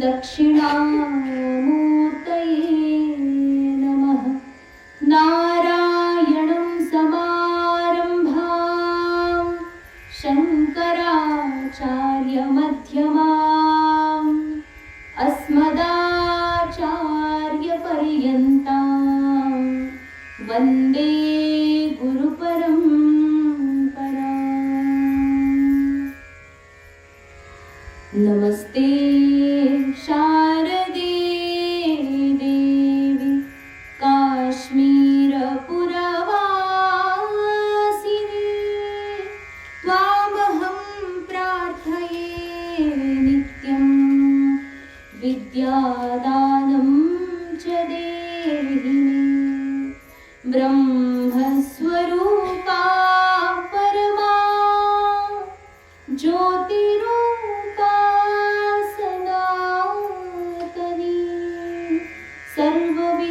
दक्षिणामूर्तये नमः। नारायणं समारम्भां शङ्कराचार्यमध्यमाम् अस्मदाचार्यपर्यन्तां वन्दे गुरुपरम्पराम्। नमस्ते शारदे देवी काश्मीरपुरवासिनी, त्वामहं प्रार्थये नित्यं विद्यादानं च देहि मे। ब्रह्मस्वरूपा परमा ज्योतिरूपा सनातनी, सर्वविद्याधिदेवी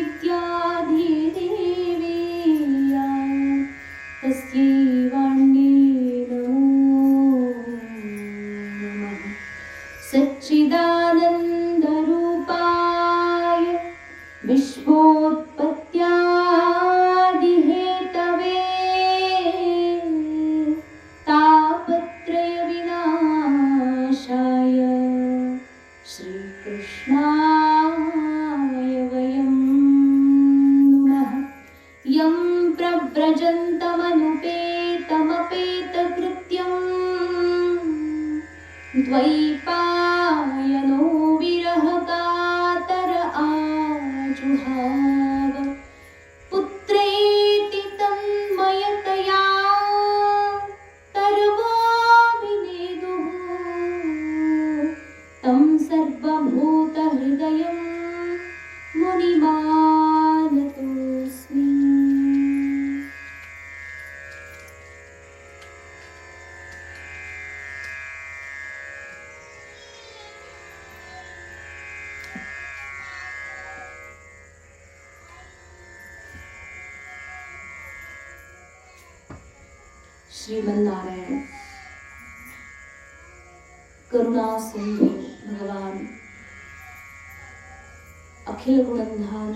या तस्यै वाण्यै नमो नमः। सच्चिदानन्दरूपाय विश्वोत्पत्त्यादिहेतवे तापत्रयविनाशाय श्रीकृष्णाय वयं नमः। यं प्रव्रजन्तमनुपेतमपेतकृत्यं द्वैपायनो विरहकातर आजुहाव। पुत्रेति तन्मयतया तर्वाभिनेदुः, तं सर्वभूतहृदयं मुनिमानतोऽस्मि। श्रीमन्नारायण करुणा सिंधू भगवान अखिल गुणधान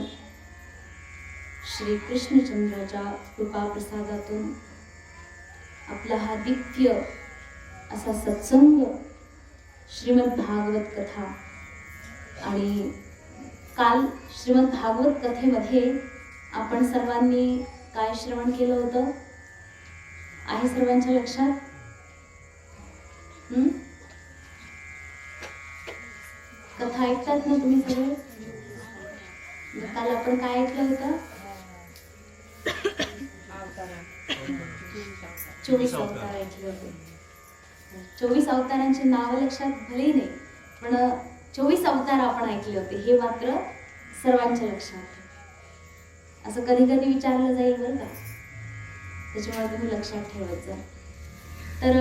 श्री कृष्णचंद्राच्या कृपा प्रसादातून आपला हा दिव्य असा सत्संग श्रीमद भागवत कथा। आणि काल श्रीमद भागवत कथेमध्ये आपण सर्वांनी काय श्रवण केलं होतं आहे सर्वांच्या लक्षात? कथा ऐकतात ना तुम्ही सगळे? काल आपण काय ऐकलं होतं? 24 अवतार ऐकले होते. 24 अवतारांची नावं लक्षात भले नाही, पण 24 अवतार आपण ऐकले होते हे मात्र सर्वांच्या लक्षात. असं कधी कधी विचारलं जाईल बरं का, त्याच्यामुळे तुम्ही लक्षात ठेवत जा. तर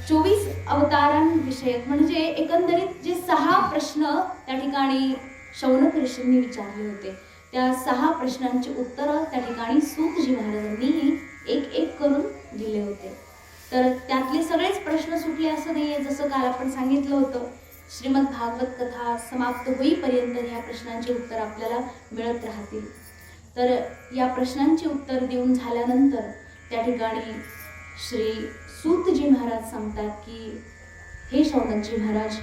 24 अवतारांविषयक म्हणजे एकंदरीत जे 6 प्रश्न त्या ठिकाणी शौनक ऋषींनी विचारले होते, त्या 6 प्रश्नांची उत्तरं त्या ठिकाणी सूतजी महाराजांनी एक एक करून दिले होते. तर त्यातले सगळेच प्रश्न सुटले असं नाहीये. जसं काल आपण सांगितलं होतं, श्रीमद भागवत कथा समाप्त होईपर्यंत ह्या प्रश्नांची उत्तर आपल्याला मिळत राहतील. तर या प्रश्नांची उत्तर देऊन झाल्यानंतर त्या ठिकाणी श्री सूतजी महाराज सांगतात की हे शौनकजी महाराज,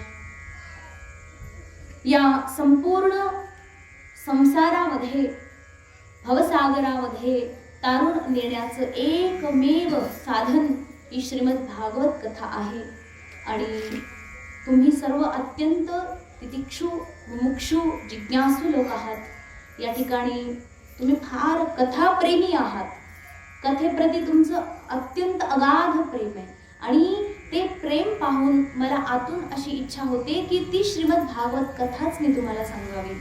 या संपूर्ण संसारामध्ये भवसागरामध्ये तारून नेण्याचं एकमेव साधन ही श्रीमद भागवत कथा आहे. आणि तुम्ही सर्व अत्यंत तितिक्षु मुमुक्षु जिज्ञासू लोक आहात. या ठिकाणी तुम्ही फार कथाप्रेमी आहात. कथेप्रती तुमचं अत्यंत अगाध प्रेम आहे आणि ते प्रेम पाहून मला आतून अशी इच्छा होते की ती श्रीमद भागवत कथाच मी तुम्हाला सांगावी.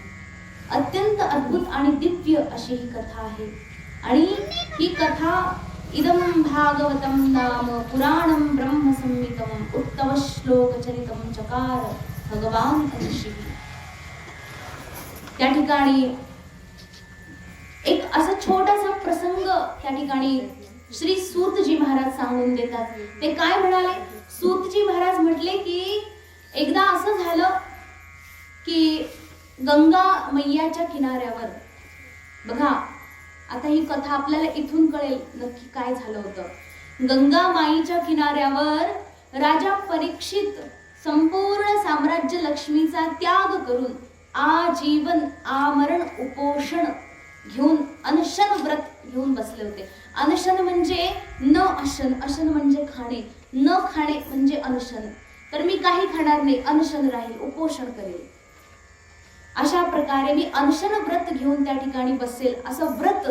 अत्यंत अद्भुत आणि दिव्य अशी ही कथा आहे. आणि ही कथा इदं भागवतं नाम पुराणं ब्रह्मसंहितं उत्तम श्लोकचरितं चकार भगवान ऋषी. त्या ठिकाणी एक असा छोटासा प्रसंग त्या ठिकाणी श्री सूतजी महाराज सांगून देतात. ते काय म्हणाले? सूतजी महाराज म्हटले की एकदा असं झालं की गंगा मैयाच्या किनाऱ्यावर बघा, आता ही कथा आपल्याला इथून कळेल नक्की काय झालं होतं. गंगा माईच्या किनाऱ्यावर राजा परीक्षित संपूर्ण साम्राज्य लक्ष्मीचा त्याग करून आजीवन आमरण उपोषण घेऊन अनशन व्रत घेऊन बसले होते. अनशन म्हणजे न अशन, अशन म्हणजे खाणे, न खाणे म्हणजे अनशन. तर मी काही खाणार नाही, अनशन राहील, उपोषण करेल. अशा प्रकारे मी अनशन व्रत घेऊन त्या ठिकाणी बसेल असं व्रत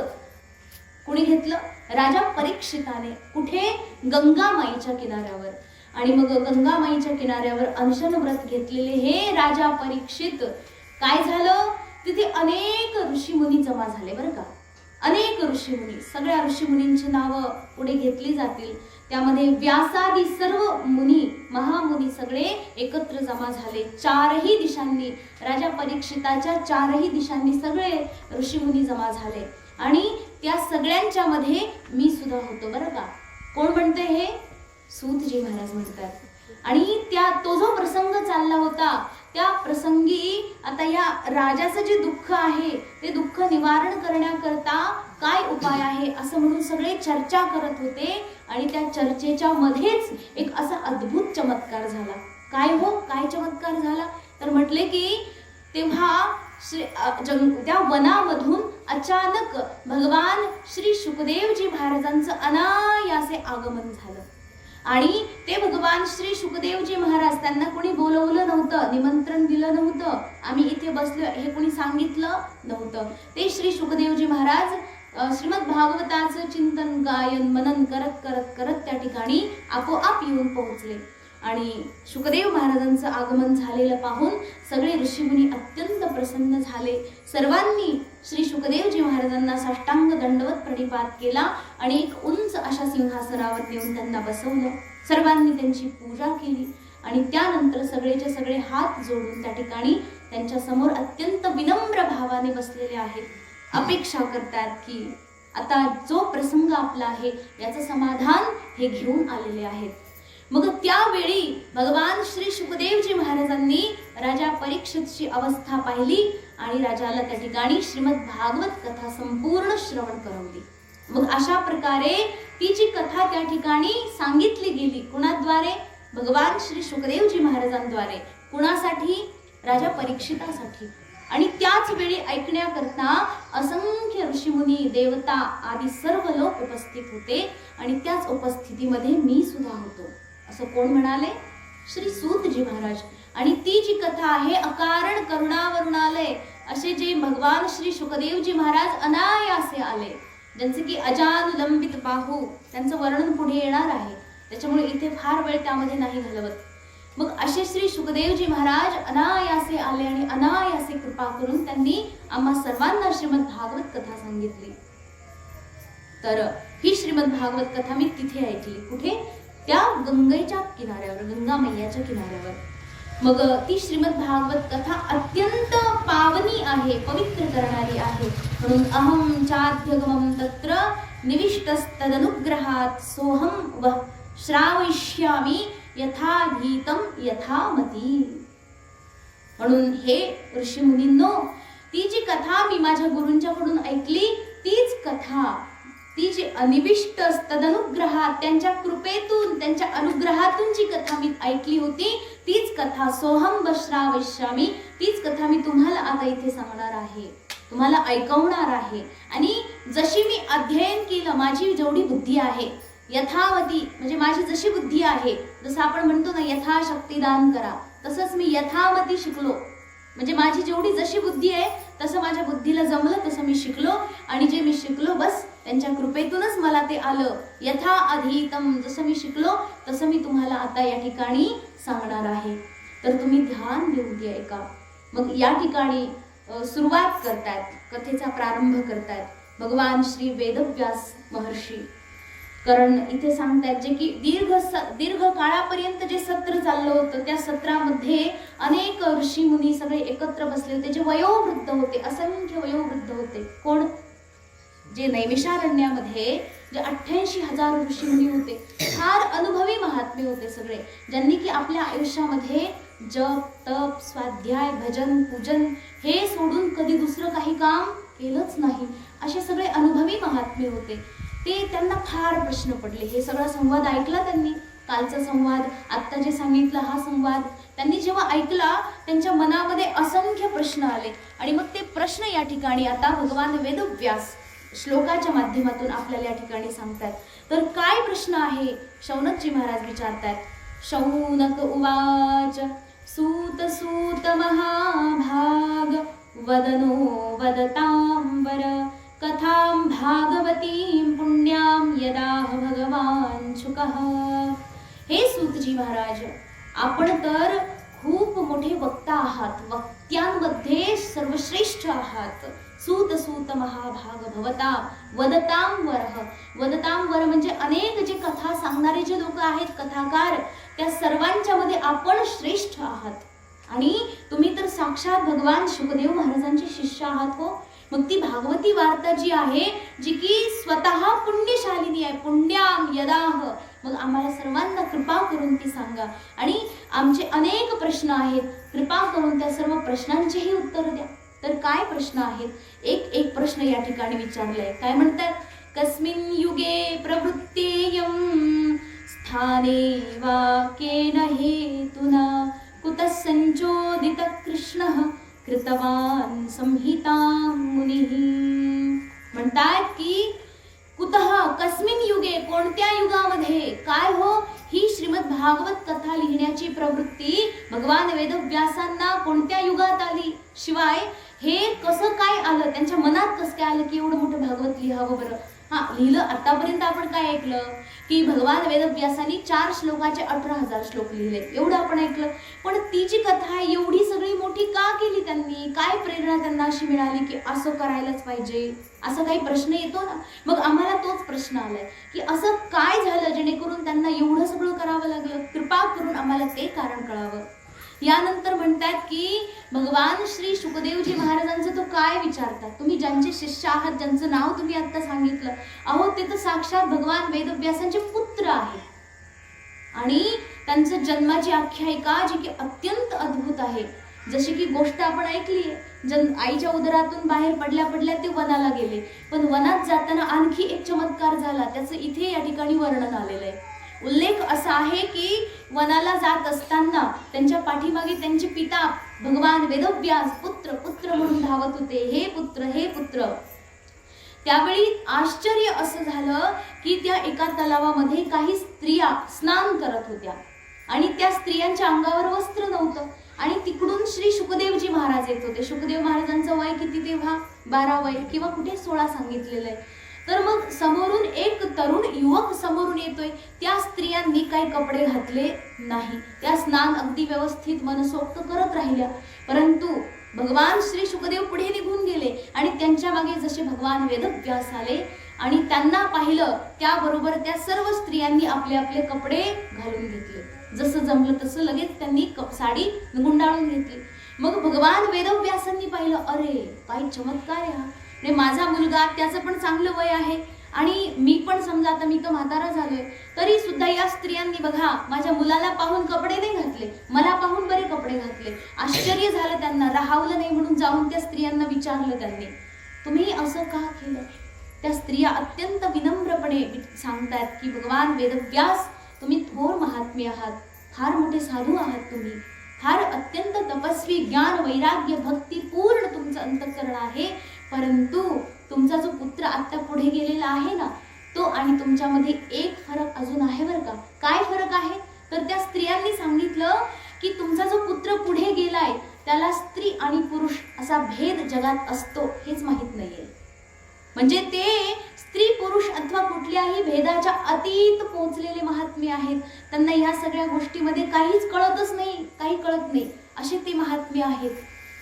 कुणी घेतलं? राजा परीक्षिताने. कुठे? गंगामाईच्या किनाऱ्यावर. आणि मग गंगामाईच्या किनाऱ्यावर अनशन व्रत घेतलेले हे राजा परीक्षित, काय झालं? तिथे अनेक ऋषीमुनी जमा झाले बरं का. अनेक ऋषीमुनी, सगळ्या ऋषीमुनींची नावं पुढे घेतली जातील. त्यामध्ये व्यासादी सर्व मुनी, महामुनी सगळे एकत्र जमा झाले. चारही दिशांनी, राजा परीक्षिताच्या चारही दिशांनी सगळे ऋषीमुनी जमा झाले. आणि त्या सगळ्यांच्या मध्ये मी सुद्धा होतो बरं का. कोण म्हणते हे? सूतजी महाराज म्हणतात. आणि तो जो प्रसंग चालला होता, त्या प्रसंगी आता या राजाचं जे दुःख आहे ते दुःख निवारण करण्याकरता काय उपाय आहे असं म्हणून सगळे चर्चा करत होते. आणि त्या चर्चेच्या मध्येच एक असा अद्भुत चमत्कार झाला. काय हो? काय चमत्कार झाला? तर म्हटले की तेव्हा त्या वनामधून अचानक भगवान श्री शुकदेवजी महाराजांचं अनायासे आगमन झालं. आणि ते भगवान श्री शुकदेवजी महाराज, त्यांना कोणी बोलवलं नव्हतं, निमंत्रण दिलं नव्हतं, आम्ही इथे बसलो हे कोणी सांगितलं नव्हतं. ते श्री शुकदेवजी महाराज श्रीमद भागवताचं चिंतन गायन मनन करत करत करत त्या ठिकाणी आपोआप येऊन पोहोचले. आणि शुकदेव महाराजांचं आगमन झालेलं पाहून सगळे ऋषीमुनी अत्यंत प्रसन्न झाले. सर्वांनी श्री शुकदेवजी महाराजांना साष्टांग दंडवत प्रणिपात केला आणि एक उंच अशा सिंहासनावर नेऊन त्यांना बसवलं. सर्वांनी त्यांची पूजा केली आणि त्यानंतर सगळेचे सगळे हात जोडून त्या ठिकाणी त्यांच्या समोर अत्यंत विनम्र भावाने बसलेले आहेत. अपेक्षा करतात की आता जो प्रसंग आपला आहे याचं समाधान हे घेऊन आलेले आहेत. मग त्यावेळी भगवान श्री शुकदेवजी महाराजांनी राजा परीक्षितची अवस्था पाहिली आणि राजाला त्या ठिकाणी श्रीमद भागवत कथा संपूर्ण श्रवण करवली. मग अशा प्रकारे ती जी कथा त्या ठिकाणी सांगितली गेली, कुणाद्वारे? भगवान श्री शुकदेवजी महाराजांद्वारे. कुणासाठी? राजा परीक्षितासाठी. आणि त्याच वेळी ऐकण्याकरता असंख्य ऋषीमुनी, देवता आदी सर्व लोक उपस्थित होते. आणि त्याच उपस्थितीमध्ये मी सुद्धा होतो असं कोण म्हणाले? श्री सूतजी महाराज. आणि ती जी कथा आहे, अकारण करुणावरुणालय असे जे भगवान श्री शुकदेवजी महाराज अनायासे आले, ज्यांचे की अजानुलंबित बाहू, त्यांचं वर्णन पुढे येणार आहे, त्याच्यामुळे इथे फार वेळ त्यामध्ये नाही घालवत. मग असे श्री शुकदेवजी महाराज अनायासे आले आणि अनायासे कृपा करून त्यांनी आम्हा सर्वांना श्रीमद भागवत कथा सांगितली. तर ही श्रीमद भागवत कथा मी तिथे ऐकली. कुठे? त्या गंगेच्या किनाऱ्यावर, गंगा मैयाच्या किनाऱ्यावर. मग ती श्रीमद भागवत कथा अत्यंत पावनी आहे, पवित्र करणारी आहे. म्हणून अहम चाध्यगमम तत्र निविष्टस्तदनुग्रहात सोहम वह श्रावयिष्यामि यथाधीतम यथामती. म्हणून हे ऋषी मुनींनो, ती जी कथा मी माझ्या गुरूंच्याकडून ऐकली, तीच कथा, ती जी अनिविष्ट तदनुग्रहात, त्यांच्या कृपेतून, त्यांच्या अनुग्रहातून जी कथा मी ऐकली होती, तीच कथा सोहम श्रावयिष्यामि, तीच कथा मी तुम्हाला आता इथे सांगणार आहे, तुम्हाला ऐकवणार आहे. आणि जशी मी अध्ययन केलं, माझी जेवढी बुद्धी आहे, यथावती म्हणजे माझी जशी बुद्धी आहे, जसं आपण म्हणतो ना यथाशक्ती दान करा, तसंच मी यथामती शिकलो. म्हणजे माझी जेवढी जशी बुद्धी आहे तसं माझ्या बुद्धीला जमलं तसं मी शिकलो. आणि जे मी शिकलो बस त्यांच्या कृपेतूनच मला ते आलं. यथा अधीतम, जसं मी शिकलो तसं मी तुम्हाला आता या ठिकाणी सांगणार आहे. तर तुम्ही ध्यान देऊन द्या ऐका. मग या ठिकाणी सुरुवात करतात, कथेचा प्रारंभ करतात भगवान श्री वेदव्यास महर्षी. कारण इथे सांगतात जे की दीर्घ काळापर्यंत जे सत्र चाललं होतं, त्या सत्रामध्ये अनेक ऋषी मुनी सगळे एकत्र बसले होते, जे वयोवृद्ध होते, असंख्य वयोवृद्ध होते. कोण? जे नैमिषारण्यामध्ये जे 88,000 ऋषी मुनी होते, फार अनुभवी महात्मे होते सगळे, ज्यांनी की आपल्या आयुष्यामध्ये जप तप स्वाध्याय भजन पूजन हे सोडून कधी दुसरं काही काम केलंच नाही, असे सगळे अनुभवी महात्मे होते. ते त्यांना फार प्रश्न पडले. हे सगळा संवाद ऐकला त्यांनी, कालचा संवाद, आत्ता जे सांगितलं हा संवाद त्यांनी जेव्हा ऐकला त्यांच्या मनामध्ये असंख्य प्रश्न आले. आणि मग ते प्रश्न या ठिकाणी आता भगवान वेदव्यास श्लोकाच्या माध्यमातून आपल्याला या ठिकाणी सांगतात. तर काय प्रश्न आहे शौनकजी महाराज विचारतात. शौनक उवाच सूत सूत महाभाग वदनो वदतांबर कथां भागवतीं पुण्यां यदाह भगवान शुकः. हे सूतजी महाराज, आपण तर खूप मोठे वक्ता आहात, वक्त्यांमध्ये सर्वश्रेष्ठ आहात. सूत सूत महाभाग भवता वदतांवर. वदतांवर म्हणजे अनेक जे कथा सांगणारे जे लोक आहेत, कथाकार, त्या सर्वांच्या मध्ये आपण श्रेष्ठ आहात. आणि तुम्ही तर साक्षात भगवान शुकदेव महाराजांचे शिष्य आहात हो. मग ती भागवती वार्ता जी आहे, जी की स्वतः पुण्यशालिनी आहे, पुण्याम यदाह, मग आम्हाला सर्वांना कृपा करून ती सांगा. आणि आमचे अनेक प्रश्न आहेत, कृपा करून त्या सर्व प्रश्नांचेही उत्तर द्या. तर काय प्रश्न आहेत? एक एक प्रश्न या ठिकाणी विचारलाय. काय म्हणतात? कस्मिन् युगे प्रवृत्तेयं स्थाने वाक्येन हेतुना कुतः संचोदित कृष्णः कृतवान संहितां मुनिः. म्हणतात की कुतः, कस्मिन युगे, कोणत्या युगामध्ये, काय हो, ही श्रीमद भागवत कथा लिहिण्याची प्रवृत्ती भगवान वेदव्यासांना कोणत्या युगात आली, शिवाय हे कसं काय आलं, त्यांच्या मनात कसं काय आलं की एवढं मोठं भागवत लिहावं बरं. लिहिलं. आतापर्यंत आपण काय ऐकलं की भगवान वेदव्यासांनी 4 श्लोकाचे 18,000 श्लोक लिहिले, एवढं आपण ऐकलं. पण ती जी कथा आहे एवढी सगळी मोठी का केली त्यांनी? काय प्रेरणा त्यांना अशी मिळाली की असं करायलाच पाहिजे? असा काही प्रश्न येतो ना. मग आम्हाला तोच प्रश्न आलाय की असं काय झालं जेणेकरून त्यांना एवढं सगळं करावं लागलं? कृपा करून आम्हाला ते कारण कळावं. यानंतर म्हणतात की भगवान श्री शुकदेवजी महाराजांचं तो काय विचारतात. तुम्ही ज्यांचे शिष्य आहात, ज्यांचं नाव तुम्ही आता सांगितलं, अहो ते तर साक्षात भगवान वेदव्यासांचे पुत्र आहेत. आणि त्यांचं जन्माची आख्यायिका जी की अत्यंत अद्भुत आहे. जशी की गोष्ट आपण ऐकली आहे, आईच्या उदरातून बाहेर पडल्या पडल्या ते वनाला गेले, पण वनात जाताना आणखी एक चमत्कार झाला, त्याचं इथे या ठिकाणी वर्णन आलेलं आहे. उल्लेख असा आहे की वनाला जात असताना त्यांच्या पाठीमागे त्यांचे पिता भगवान वेदव्यास पुत्र पुत्र म्हणून धावत होते, हे पुत्र हे पुत्र. त्यावेळी आश्चर्य असं झालं की त्या एका तलावामध्ये काही स्त्रिया स्नान करत होत्या आणि त्या स्त्रियांच्या अंगावर वस्त्र नव्हतं. आणि तिकडून श्री शुकदेवजी महाराज येत होते. शुकदेव महाराजांचं वय किती तेव्हा? 12 वय किंवा कुठे 16 सांगितलेलं आहे. तर मग समोरून एक तरुण युवक समोरून येतोय. त्या स्त्रियांनी काही कपडे घातले नाही, त्या स्नान अगदी व्यवस्थित मनसोक्त करत राहिल्या. परंतु भगवान श्री शुकदेव पुढे निघून गेले आणि त्यांच्या मागे जसे भगवान वेदव्यास आले आणि त्यांना पाहिलं, त्याबरोबर त्या सर्व स्त्रियांनी आपले आपले कपडे घालून घेतले. जसं जमलं तसं लगेच त्यांनी साडी गुंडाळून घेतली. मग भगवान वेदव्यासांनी पाहिलं, अरे काय चमत्कार आहे हा. म्हणजे माझा मुलगा, त्याचं पण चांगलं वय आहे आणि मी पण समजा आता मी तर म्हातारा झालोय, तरी सुद्धा या स्त्रियांनी बघा माझ्या मुलाला पाहून कपडे नाही घातले, मला पाहून बरे कपडे घातले. आश्चर्य झालं त्यांना, राहावलं नाही म्हणून जाऊन त्या स्त्रियांना विचारलं त्यांनी, तुम्ही असं का केलं? त्या स्त्रिया अत्यंत विनम्रपणे सांगतात की भगवान वेदव्यास, तुम्ही थोर महात्मे आहात, फार मोठे साधू आहात, तुम्ही फार अत्यंत तपस्वी, ज्ञान वैराग्य भक्ती पूर्ण तुमचं अंतःकरण आहे. परंतु तुमचा जो पुत्र आता पुढे गेलेला आहे ना, तो आणि तुमच्यामध्ये एक फरक अजून आहे बरं का. काय फरक आहे? तर त्या स्त्रियांनी सांगितलं की तुमचा जो पुत्र पुढे गेलाय त्याला स्त्री आणि पुरुष असा भेद जगात असतो हेच माहित नाहीये. म्हणजे ते स्त्री पुरुष अथवा कुठल्याही भेदाच्या अतीत पोहोचलेले महात्मे आहेत. त्यांना या सगळ्या गोष्टीमध्ये काहीच कळतच नाही, काही कळत नाही, असे ते महात्मे आहेत.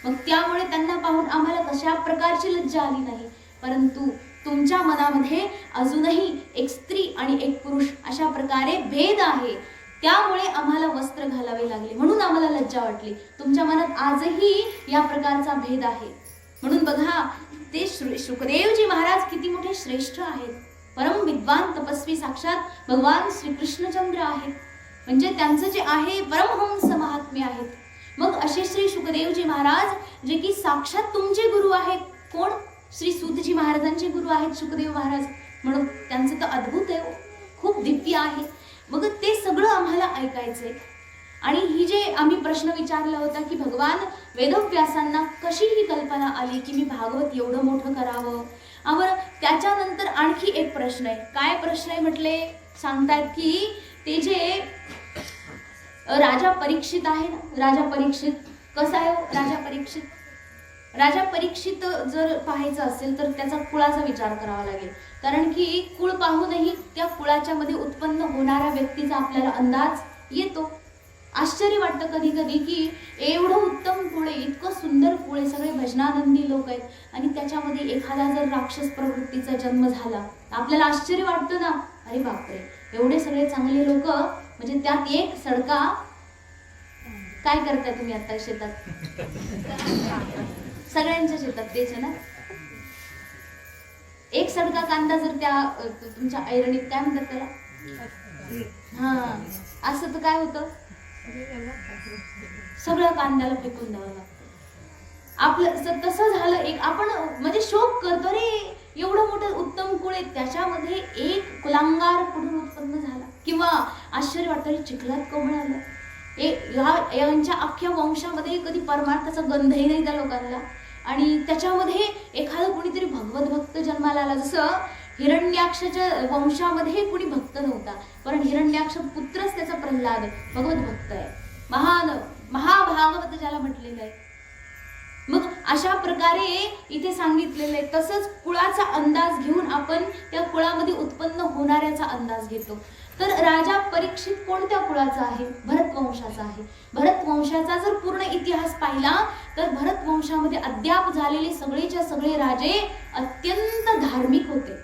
मग त्यामुळे त्यांना पाहून आम्हाला कशा प्रकारची लज्जा आली नाही. परंतु तुमच्या मनामध्ये अजूनही एक स्त्री आणि एक पुरुष अशा प्रकारे भेद आहे, त्यामुळे आम्हाला वस्त्र घालावे लागले, म्हणून आम्हाला लज्जा वाटली. तुमच्या मनात आजही या प्रकारचा भेद आहे. म्हणून बघा, ते शुकदेवजी महाराज किती मोठे श्रेष्ठ आहेत, परम विद्वान तपस्वी साक्षात भगवान श्रीकृष्णचंद्र आहेत. म्हणजे त्यांचं जे आहे परमहंस महात्म्य आहेत. मग असे श्री शुकदेवजी महाराज जे की साक्षात तुमचे गुरु आहेत. कोण? श्री सूतजी महाराजांचे गुरु आहेत शुकदेव महाराज. म्हणून त्यांचं तर अद्भुत आहे, खूप दिव्य आहे. मग ते सगळं आम्हाला ऐकायचंय. आणि ही जे आम्ही प्रश्न विचारला होता की भगवान वेदव्यासांना कशी ही कल्पना आली की मी भागवत एवढं मोठं करावं. त्याच्यानंतर आणखी एक प्रश्न आहे. काय प्रश्न आहे म्हटले? सांगतात की ते जे राजा परीक्षित आहे ना, राजा परीक्षित कसा आहे? राजा परीक्षित, राजा परीक्षित जर पाहायचं असेल तर त्याचा कुळाचा विचार करावा लागेल. कारण की कुळ पाहूनही त्या कुळाच्या मध्ये उत्पन्न होणाऱ्या व्यक्तीचा आपल्याला अंदाज येतो. आश्चर्य वाटतं कधी कधी की एवढं उत्तम कुळ आहे, इतकं सुंदर कुळ आहे, सगळे भजनानंदी लोक आहेत, आणि त्याच्यामध्ये एखादा जर राक्षस प्रवृत्तीचा जन्म झाला आपल्याला आश्चर्य वाटतं ना. अरे बापरे, एवढे सगळे चांगले लोक, म्हणजे त्यात एक सडका. काय करताय तुम्ही आता शेतात? सगळ्यांच्या शेतात तेच आहे ना. एक सडका कांदा जर त्या तुमच्या ऐरणीत, काय म्हणतात त्याला, हा, असं तर काय होतं, सगळं कांद्याला फेकून द्यावं लागतं. आपलं तसं झालं. एक आपण म्हणजे शोक करतो, रे एवढं मोठं उत्तम कुळ आहे, त्याच्यामध्ये एक कुलांगार कुठून उत्पन्न झाला. किंवा आश्चर्य वाटतं, चिखलात कमळ आलं. यांच्या अख्ख्या वंशामध्ये कधी परमार्थाचा गंधही नाही त्या लोकांना, आणि त्याच्यामध्ये एखादं कुणीतरी भगवत भक्त जन्माला आला. जसं हिरण्याक्षच्या वंशामध्ये कुणी भक्त नव्हता, पण हिरण्याक्ष पुत्रच त्याचा प्रल्हाद भगवत भक्त आहे, महान महाभागवत ज्याला म्हटलेलं आहे. मग अशा प्रकारे इथे सांगितलेलं आहे. तसंच कुळाचा अंदाज घेऊन आपण त्या कुळामध्ये उत्पन्न होणाऱ्याचा अंदाज घेतो. तर राजा परीक्षित कोणत्या कुळाचा आहे? भरत वंशाचा आहे. भरत वंशाचा जर पूर्ण इतिहास पाहिला तर भरत वंशामध्ये अद्याप झालेले सगळेच्या सगळे राजे अत्यंत धार्मिक होते,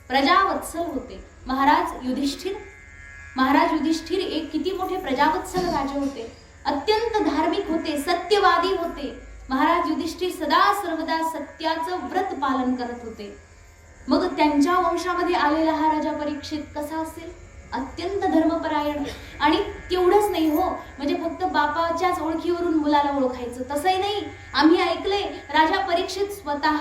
प्रजावत्सल होते. महाराज युधिष्ठिर एक किती मोठे प्रजावत्सल राजे होते, अत्यंत धार्मिक होते, सत्यवादी होते. महाराज युधिष्ठिर सदा सर्वदा सत्याचं व्रत पालन करत होते. मग त्यांच्या वंशामध्ये आलेला हा राजा परीक्षित कसा असेल? अत्यंत धर्मपरायण. आणि तेवढंच नाही हो, म्हणजे फक्त बापाच्याच ओळखीवरून मुलाला ओळखायचं तसंही नाही. आम्ही ऐकले राजा परीक्षित स्वतः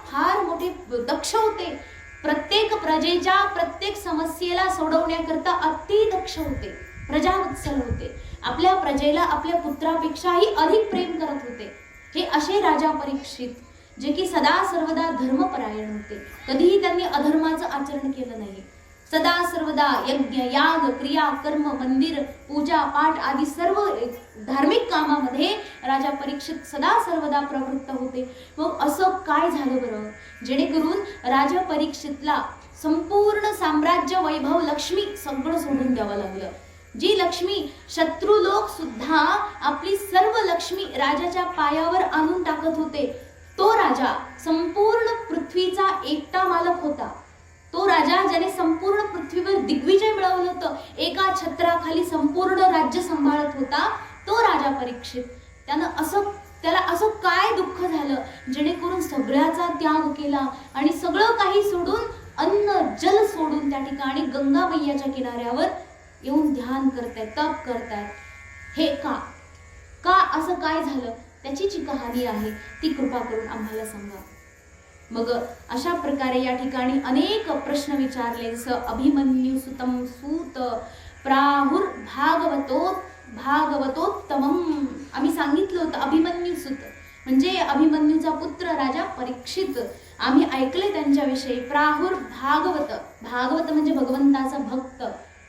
फार मोठे दक्ष होते. प्रत्येक प्रजेच्या प्रत्येक समस्येला सोडवण्याकरता अति दक्ष होते, प्रजावत्सल होते. आपल्या प्रजेला आपल्या पुत्रापेक्षाही अधिक प्रेम करत होते. हे असे राजा परीक्षित जे की सदा सर्वदा धर्मपरायण होते. कधीही त्यांनी अधर्माचं आचरण केलं नाही. सदा सर्वदा यज्ञ, याग, क्रिया, कर्म, मंदिर, पूजा, पाठ आदी सर्व धार्मिक कामामध्ये राजा परीक्षित सदा सर्वदा प्रवृत्त होते. मग असं काय झालं बरं, जेणेकरून राजा परीक्षितला संपूर्ण साम्राज्य, वैभव, लक्ष्मी सगळं सोडून द्यावं लागलं. जी लक्ष्मी शत्रू लोक सुद्धा आपली सर्व लक्ष्मी राजाच्या पायावर आणून टाकत होते, तो राजा संपूर्ण पृथ्वीचा एकटा मालक होता. तो राजा ज्याने संपूर्ण पृथ्वीवर दिग्विजय मिळवलं होतं, एका छत्राखाली संपूर्ण राज्य सांभाळत होता, तो राजा परीक्षित. त्याला असं काय दुःख झालं जेणेकरून सगळ्याचा त्याग केला आणि सगळं काही सोडून, अन्न जल सोडून त्या ठिकाणी गंगा मैयाच्या किनाऱ्यावर येऊन ध्यान करतायत, तप करतायत. हे का असं काय झालं? त्याची जी कहाणी आहे ती कृपा करून आम्हाला सांगा. मग अशा प्रकारे या ठिकाणी अनेक प्रश्न विचारले. जसं अभिमन्यू सुतम सूत प्राहुर भागवतोत्तमम. आम्ही सांगितलं होतं अभिमन्यू सुत म्हणजे अभिमन्यूचा पुत्र राजा परीक्षित. आम्ही ऐकले त्यांच्याविषयी. प्राहुर भागवत म्हणजे भगवंताचा भक्त,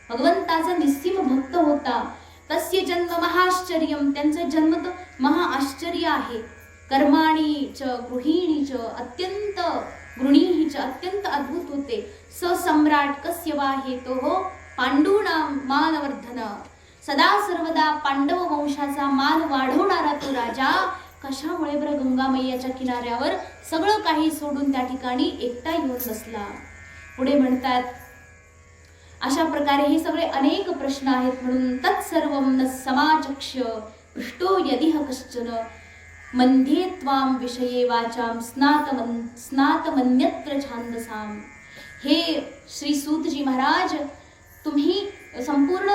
भगवंताचा निस्सीम भक्त होता. तस्य जन्म महाश्चर्यम, त्यांचा जन्म तर महाआश्चर्य आहे. कर्माणी च गृहिणी च अत्यंत अद्भुत होते. सम्राट कस्य वा हेतोः पांडूनां मानवर्धन. सदा सर्वदा पांडव वंशाचा मान वाढवणारा तो राजा कशामुळे बरं गंगा मैयाच्या किनाऱ्यावर सगळं काही सोडून त्या ठिकाणी एकटा येऊन बसला? पुढे म्हणतात अशा प्रकारे हे सगळे अनेक प्रश्न आहेत. म्हणून तत्सर्वं न समाचक्ष पृष्टो यदिह कश्चन मध्ये त्वाम विषये वाचाम स्नातमन्यत्र छांदसाम. हे श्री सूतजी महाराज, तुम्ही संपूर्ण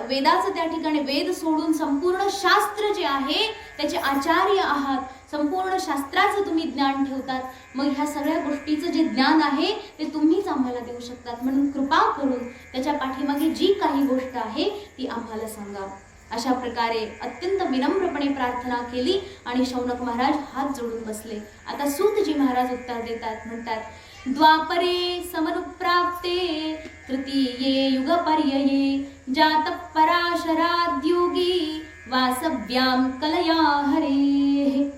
वेदाचं त्या ठिकाणी वेद सोडून संपूर्ण शास्त्र जे आहे त्याचे आचार्य आहात, संपूर्ण शास्त्राचं तुम्ही ज्ञान ठेवतात, मग ह्या सगळ्या गोष्टीचं जे ज्ञान आहे ते तुम्हीच आम्हाला देऊ शकतात, म्हणून कृपा करून त्याच्या पाठीमागे जी काही गोष्ट आहे ती आम्हाला सांगा. अशा प्रकारे अत्यंत विनम्रपणे प्रार्थना केली आणि शौनक महाराज हात जोडून बसले. आता सूतजी महाराज उत्तर देतात, म्हणतात, द्वापरे समनुप्राप्ते तृतीये युगपर्यये जात पराशराद्योगी वासव्याम कलया हरे.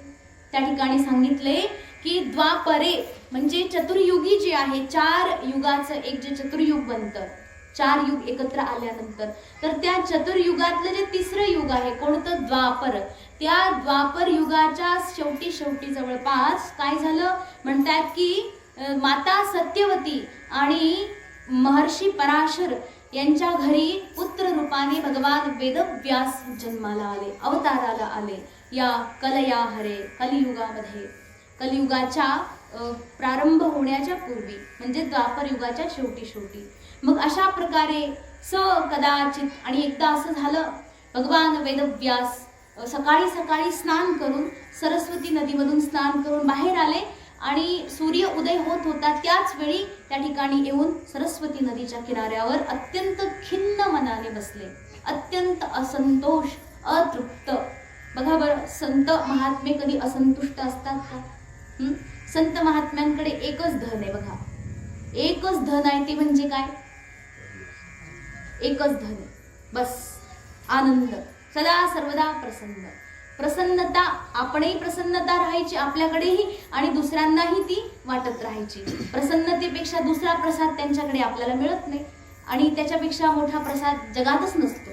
त्या ठिकाणी सांगितले की द्वापरे म्हणजे चतुर्युगी जे आहे, 4 युगाचं एक जे चतुर्युग बनतं, 4 युग एकत्र आल्यानंतर, तर त्या चतुर्युगातलं जे तिसरं युग आहे कोणतं, द्वापर, त्या द्वापर युगाच्या शेवटी जवळपास काय झालं म्हणतात की माता सत्यवती आणि महर्षी पराशर यांच्या घरी पुत्र रूपाने भगवान वेदव्यास जन्माला आले, अवताराला आले. या कलया हरे कलियुगामध्ये, कलियुगाच्या प्रारंभ होण्याच्या पूर्वी म्हणजे द्वापर युगाच्या शेवटी. मग अशा प्रकारे कदाचित आणि एकदा असं झालं, भगवान वेदव्यास सकाळी स्नान करून सरस्वती नदीमधून स्नान करून बाहेर आले आणि सूर्य उदय होत होता त्याच वेळी त्या ठिकाणी येऊन सरस्वती नदीच्या किनाऱ्यावर अत्यंत खिन्न मनाने बसले, अत्यंत असंतोष, अतृप्त. बघा बरं, संत महात्मे कधी असंतुष्ट असतात का? संत महात्म्यांकडे एकच धन आहे बघा, एकच धन आहे, ते म्हणजे काय? एकच धन आहे बस, आनंद, सदा सर्वदा प्रसन्नता. आपणही प्रसन्नता राहायची आपल्याकडेही आणि दुसऱ्यांनाही ती वाटत राहायची. प्रसन्नतेपेक्षा दुसरा प्रसाद त्यांच्याकडे आपल्याला मिळत नाही आणि त्याच्यापेक्षा मोठा प्रसाद जगातच नसतो.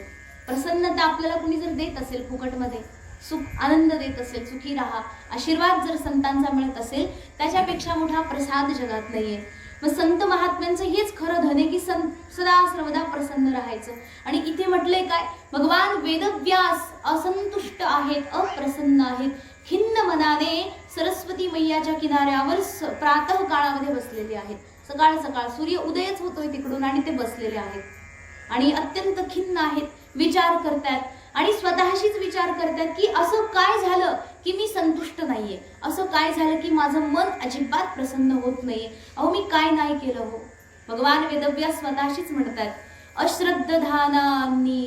प्रसन्नता आपल्याला कुणी जर देत असेल फुकटमध्ये, सुख आनंद देत असेल, सुखी राहा, आशीर्वाद जर संतांचा मिळत असेल, त्याच्यापेक्षा मोठा प्रसाद जगात नाहीये. मग संत महात्म्यांचं हेच खरं धन आहे की सदा सर्वदा प्रसन्न राहायचं. आणि इथे म्हटलंय काय, भगवान वेदव्यास असंतुष्ट आहेत, अप्रसन्न आहेत, खिन्न मनाने सरस्वती मैयाच्या किनाऱ्यावर प्रातः काळामध्ये बसलेले आहेत. सकाळ सूर्य उदयच होतोय तिकडून आणि ते बसलेले आहेत आणि अत्यंत खिन्न आहेत. विचार करतात आणि स्वतःशीच विचार करतात की असं काय झालं की मी संतुष्ट नाहीये, असं काय झालं की माझं मन अजिबात प्रसन्न होत नाहीये, अहो मी काय नाही केलं हो. भगवान वेदव्यास स्वतःशीच म्हणतात, अश्रद्धधानांनी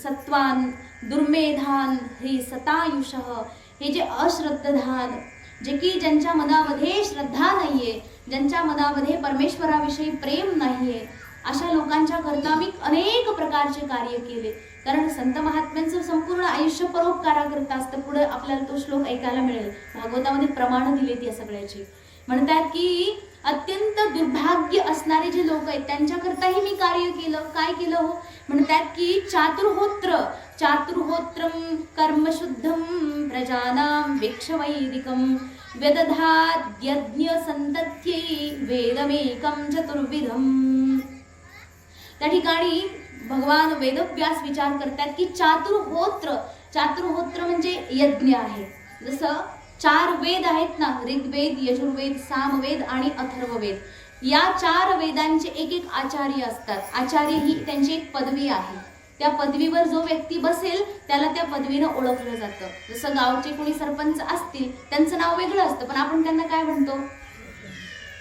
सत्वान दुर्मेधान हे सतायुषः. हे जे अश्रद्धधान, जे की ज्यांच्या मनामध्ये श्रद्धा नाहीये, ज्यांच्या मनामध्ये परमेश्वराविषयी प्रेम नाहीये, अशा लोकांच्या करता मी अनेक प्रकारचे कार्य केले. कारण संत महात्म्यांचं संपूर्ण आयुष्य परोपकाराकरता असतं. पुढे आपल्याला तो श्लोक ऐकायला मिळेल, भागवतामध्ये प्रमाण दिलेत या सगळ्याची. म्हणतात की अत्यंत दुर्भाग्य असणारे जे लोक आहेत त्यांच्याकरताही मी कार्य केलं. काय केलं हो? म्हणतात की चातुर्होत्रम कर्मशुद्धम प्रजानां वेक्षवैदिकम वेदधाद्यज्ञ संतत्यै वेदमेकं चतुर्विधम. त्या ठिकाणी भगवान वेदव्यास विचार करतात की चातुर्होत्र म्हणजे यज्ञ आहे. जसं 4 वेद आहेत ना, ऋग्वेद, यजुर्वेद, सामवेद आणि अथर्ववेद. या 4 वेदांचे एक आचार्य असतात. आचार्य ही त्यांची एक पदवी आहे. त्या पदवीवर जो व्यक्ती बसेल त्याला त्या पदवीनं ओळखलं जातं. जसं गावचे कोणी सरपंच असतील त्यांचं नाव वेगळं असतं, पण आपण त्यांना काय म्हणतो?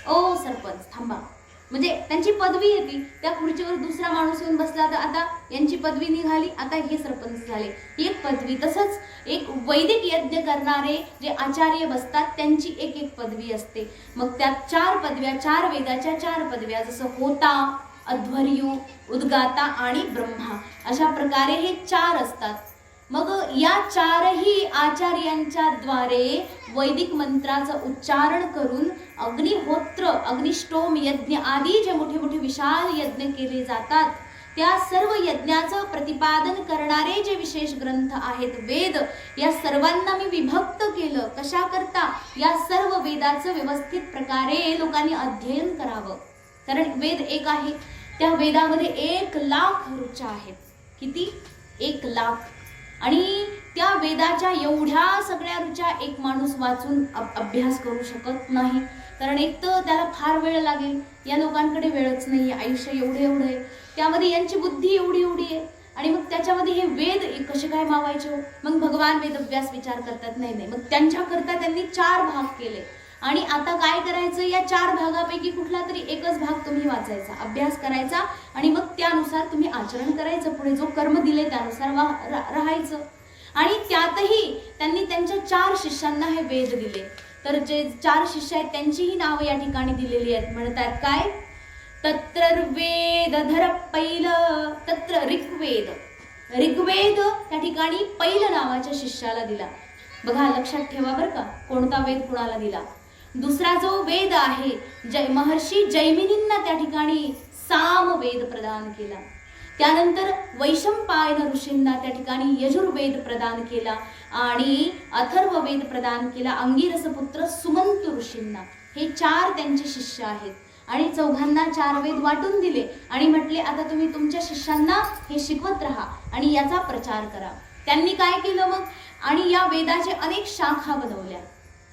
ओ सरपंच थांबा, म्हणजे त्यांची पदवी येते. त्या खुर्चीवर दुसरा माणूस येऊन बसला तर आता यांची पदवी निघाली, आता हे सरपंच झाले, एक पदवी. तसंच एक वैदिक यज्ञ करणारे जे आचार्य बसतात त्यांची एक पदवी असते. मग त्या 4 पदव्या, 4 वेदाच्या 4 पदव्या, जसं होता, अध्वर्यू, उद्गाता आणि ब्रह्मा, अशा प्रकारे हे 4 असतात. मग या 4ही आचार्यांच्या द्वारे वैदिक मंत्राचं उच्चारण करून अग्निहोत्र, अग्निष्टोम यज्ञ आदी जे मोठे विशाल यज्ञ केले जातात, त्या सर्व यज्ञाचं प्रतिपादन करणारे जे विशेष ग्रंथ आहेत वेद, या सर्वांना मी विभक्त केलं. कशा करता? या सर्व वेदाचं व्यवस्थित प्रकारे लोकांनी अध्ययन करावं. कारण वेद एक आहे, त्या वेदामध्ये 1,00,000 ऋचा आहेत. किती? 1,00,000. आणि त्या वेदाच्या एवढ्या सगळ्या ऋचा एक माणूस वाचून अभ्यास करू शकत नाही, कारण एक तर त्याला फार वेळ लागेल. या लोकांकडे वेळच नाही, आयुष्य एवढं आहे, त्यामध्ये यांची बुद्धी एवढी आहे, आणि मग त्याच्यामध्ये हे वेद कसे काय मावायचे हो. मग भगवान वेदव्यास विचार करतात, नाही, मग त्यांच्याकरता त्यांनी 4 भाग केले. आणि आता काय करायचं, या 4 भागापैकी कुठला तरी एकच भाग तुम्ही वाचायचा, अभ्यास करायचा, आणि मग त्यानुसार तुम्ही आचरण करायचं, पुढे जो कर्म दिले त्यानुसार राहायचं. आणि त्यातही त्यांनी त्यांच्या 4 शिष्यांना हे वेद दिले. तर जे 4 शिष्य आहेत त्यांचीही नावं या ठिकाणी दिलेली आहेत. म्हणतात काय, तत्र वेदधर पैल, तत्र ऋग्वेद. ऋग्वेद त्या ठिकाणी पैल नावाच्या शिष्याला दिला. बघा, लक्षात ठेवा बरं का, कोणता वेद कुणाला दिला. दुसरा जो वेद आहे, महर्षी जैमिनींना त्या ठिकाणी सामवेद प्रदान केला. त्यानंतर वैशंपायन ऋषींना त्या ठिकाणी यजुर्वेद प्रदान केला, आणि अथर्ववेद प्रदान केला अंगिरस पुत्र सुमंत ऋषींना. हे 4 त्यांचे शिष्य आहेत. आणि चौघांना 4 वेद वाटून दिले, आणि म्हटले आता तुम्ही तुमच्या शिष्यांना हे शिकवत राहा आणि याचा प्रचार करा. त्यांनी काय केलं मग, आणि या वेदाचे अनेक शाखा बनवल्या,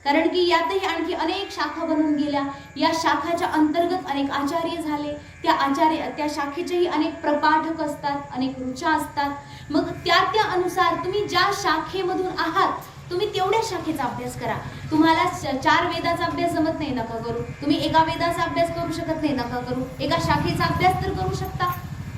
कारण की यातही आणखी अनेक शाखा बनून गेल्या. या शाखाच्या अंतर्गत अनेक आचार्य झाले. त्या शाखेचेही अनेक प्रपाठक असतात, अनेक ऋचा असतात. मग त्या अनुसार तुम्ही ज्या शाखेमधून आहात तुम्ही तेवढ्या शाखेचा अभ्यास करा. तुम्हाला 4 वेदाचा अभ्यास जमत नाही, नका करू. तुम्ही एका वेदाचा अभ्यास करू शकत नाही, नका करू. एका शाखेचा अभ्यास तर करू शकता.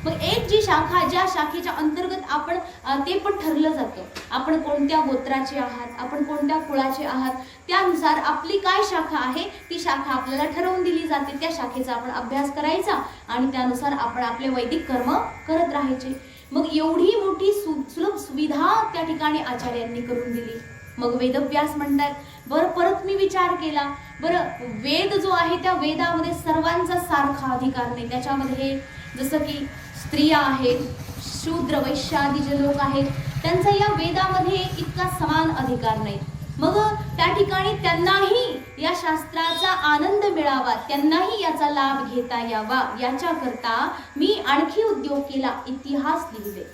मग एक जी शाखा, ज्या शाखेच्या अंतर्गत आपण ते पण ठरलं जातं, आपण कोणत्या गोत्राचे आहात, आपण कोणत्या कुळाचे आहात, त्यानुसार आपली काय शाखा आहे ती शाखा आपल्याला ठरवून दिली जाते. त्या शाखेचा आपण अभ्यास करायचा, आणि त्यानुसार आपण आपले वैदिक कर्म करत राहायचे. मग एवढी मोठी सुलभ सुविधा त्या ठिकाणी आचार्यांनी करून दिली. मग वेदव्यास म्हणतात, बरं परत मी विचार केला, बरं वेद जो आहे त्या वेदामध्ये सर्वांचा सारखा अधिकार नाही. त्याच्यामध्ये जसं की स्त्रिया आहेत, शूद्र वैश्य आदी जे लोक आहेत, त्यांचा या वेदामध्ये इतका समान अधिकार नाही. मग त्या ठिकाणी त्यांनाही या शास्त्राचा आनंद मिळावा, त्यांनाही याचा लाभ घेता यावा, याच्याकरता मी आणखी उद्योग केला, इतिहास लिहिले.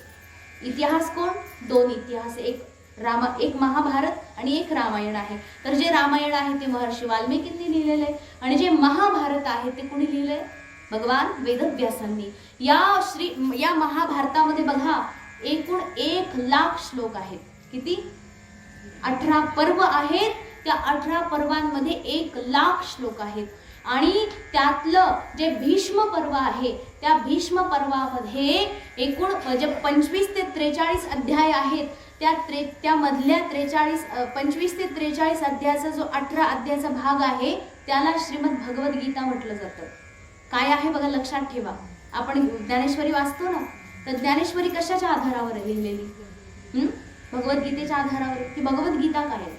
इतिहास कोण, 2 इतिहास, एक महाभारत आणि एक रामायण आहे. तर जे रामायण आहे ते महर्षी वाल्मिकींनी लिहिलेलं आहे, आणि जे महाभारत आहे ते कोणी लिहिलंय, भगवान वेदव्यासांनी. या महाभारतामध्ये बघा एकूण 1,00,000 श्लोक आहेत. किती, 18 पर्व आहेत. त्या 18 पर्वांमध्ये 1,00,000 श्लोक आहेत. आणि त्यातलं जे भीष्म पर्व आहे, त्या भीष्म पर्वामध्ये एकूण जे 25 ते 43 अध्याय आहेत, त्या मधल्या 25 ते 43 अध्यायाचा जो 18 अध्यायाचा भाग आहे त्याला श्रीमद भगवद्गीता म्हटलं जातं. काय आहे बघा, लक्षात ठेवा. आपण ज्ञानेश्वरी वाचतो ना, तर ज्ञानेश्वरी कशाच्या आधारावर लिहिलेली, भगवद्गीतेच्या आधारावर. ती भगवद्गीता काय आहे,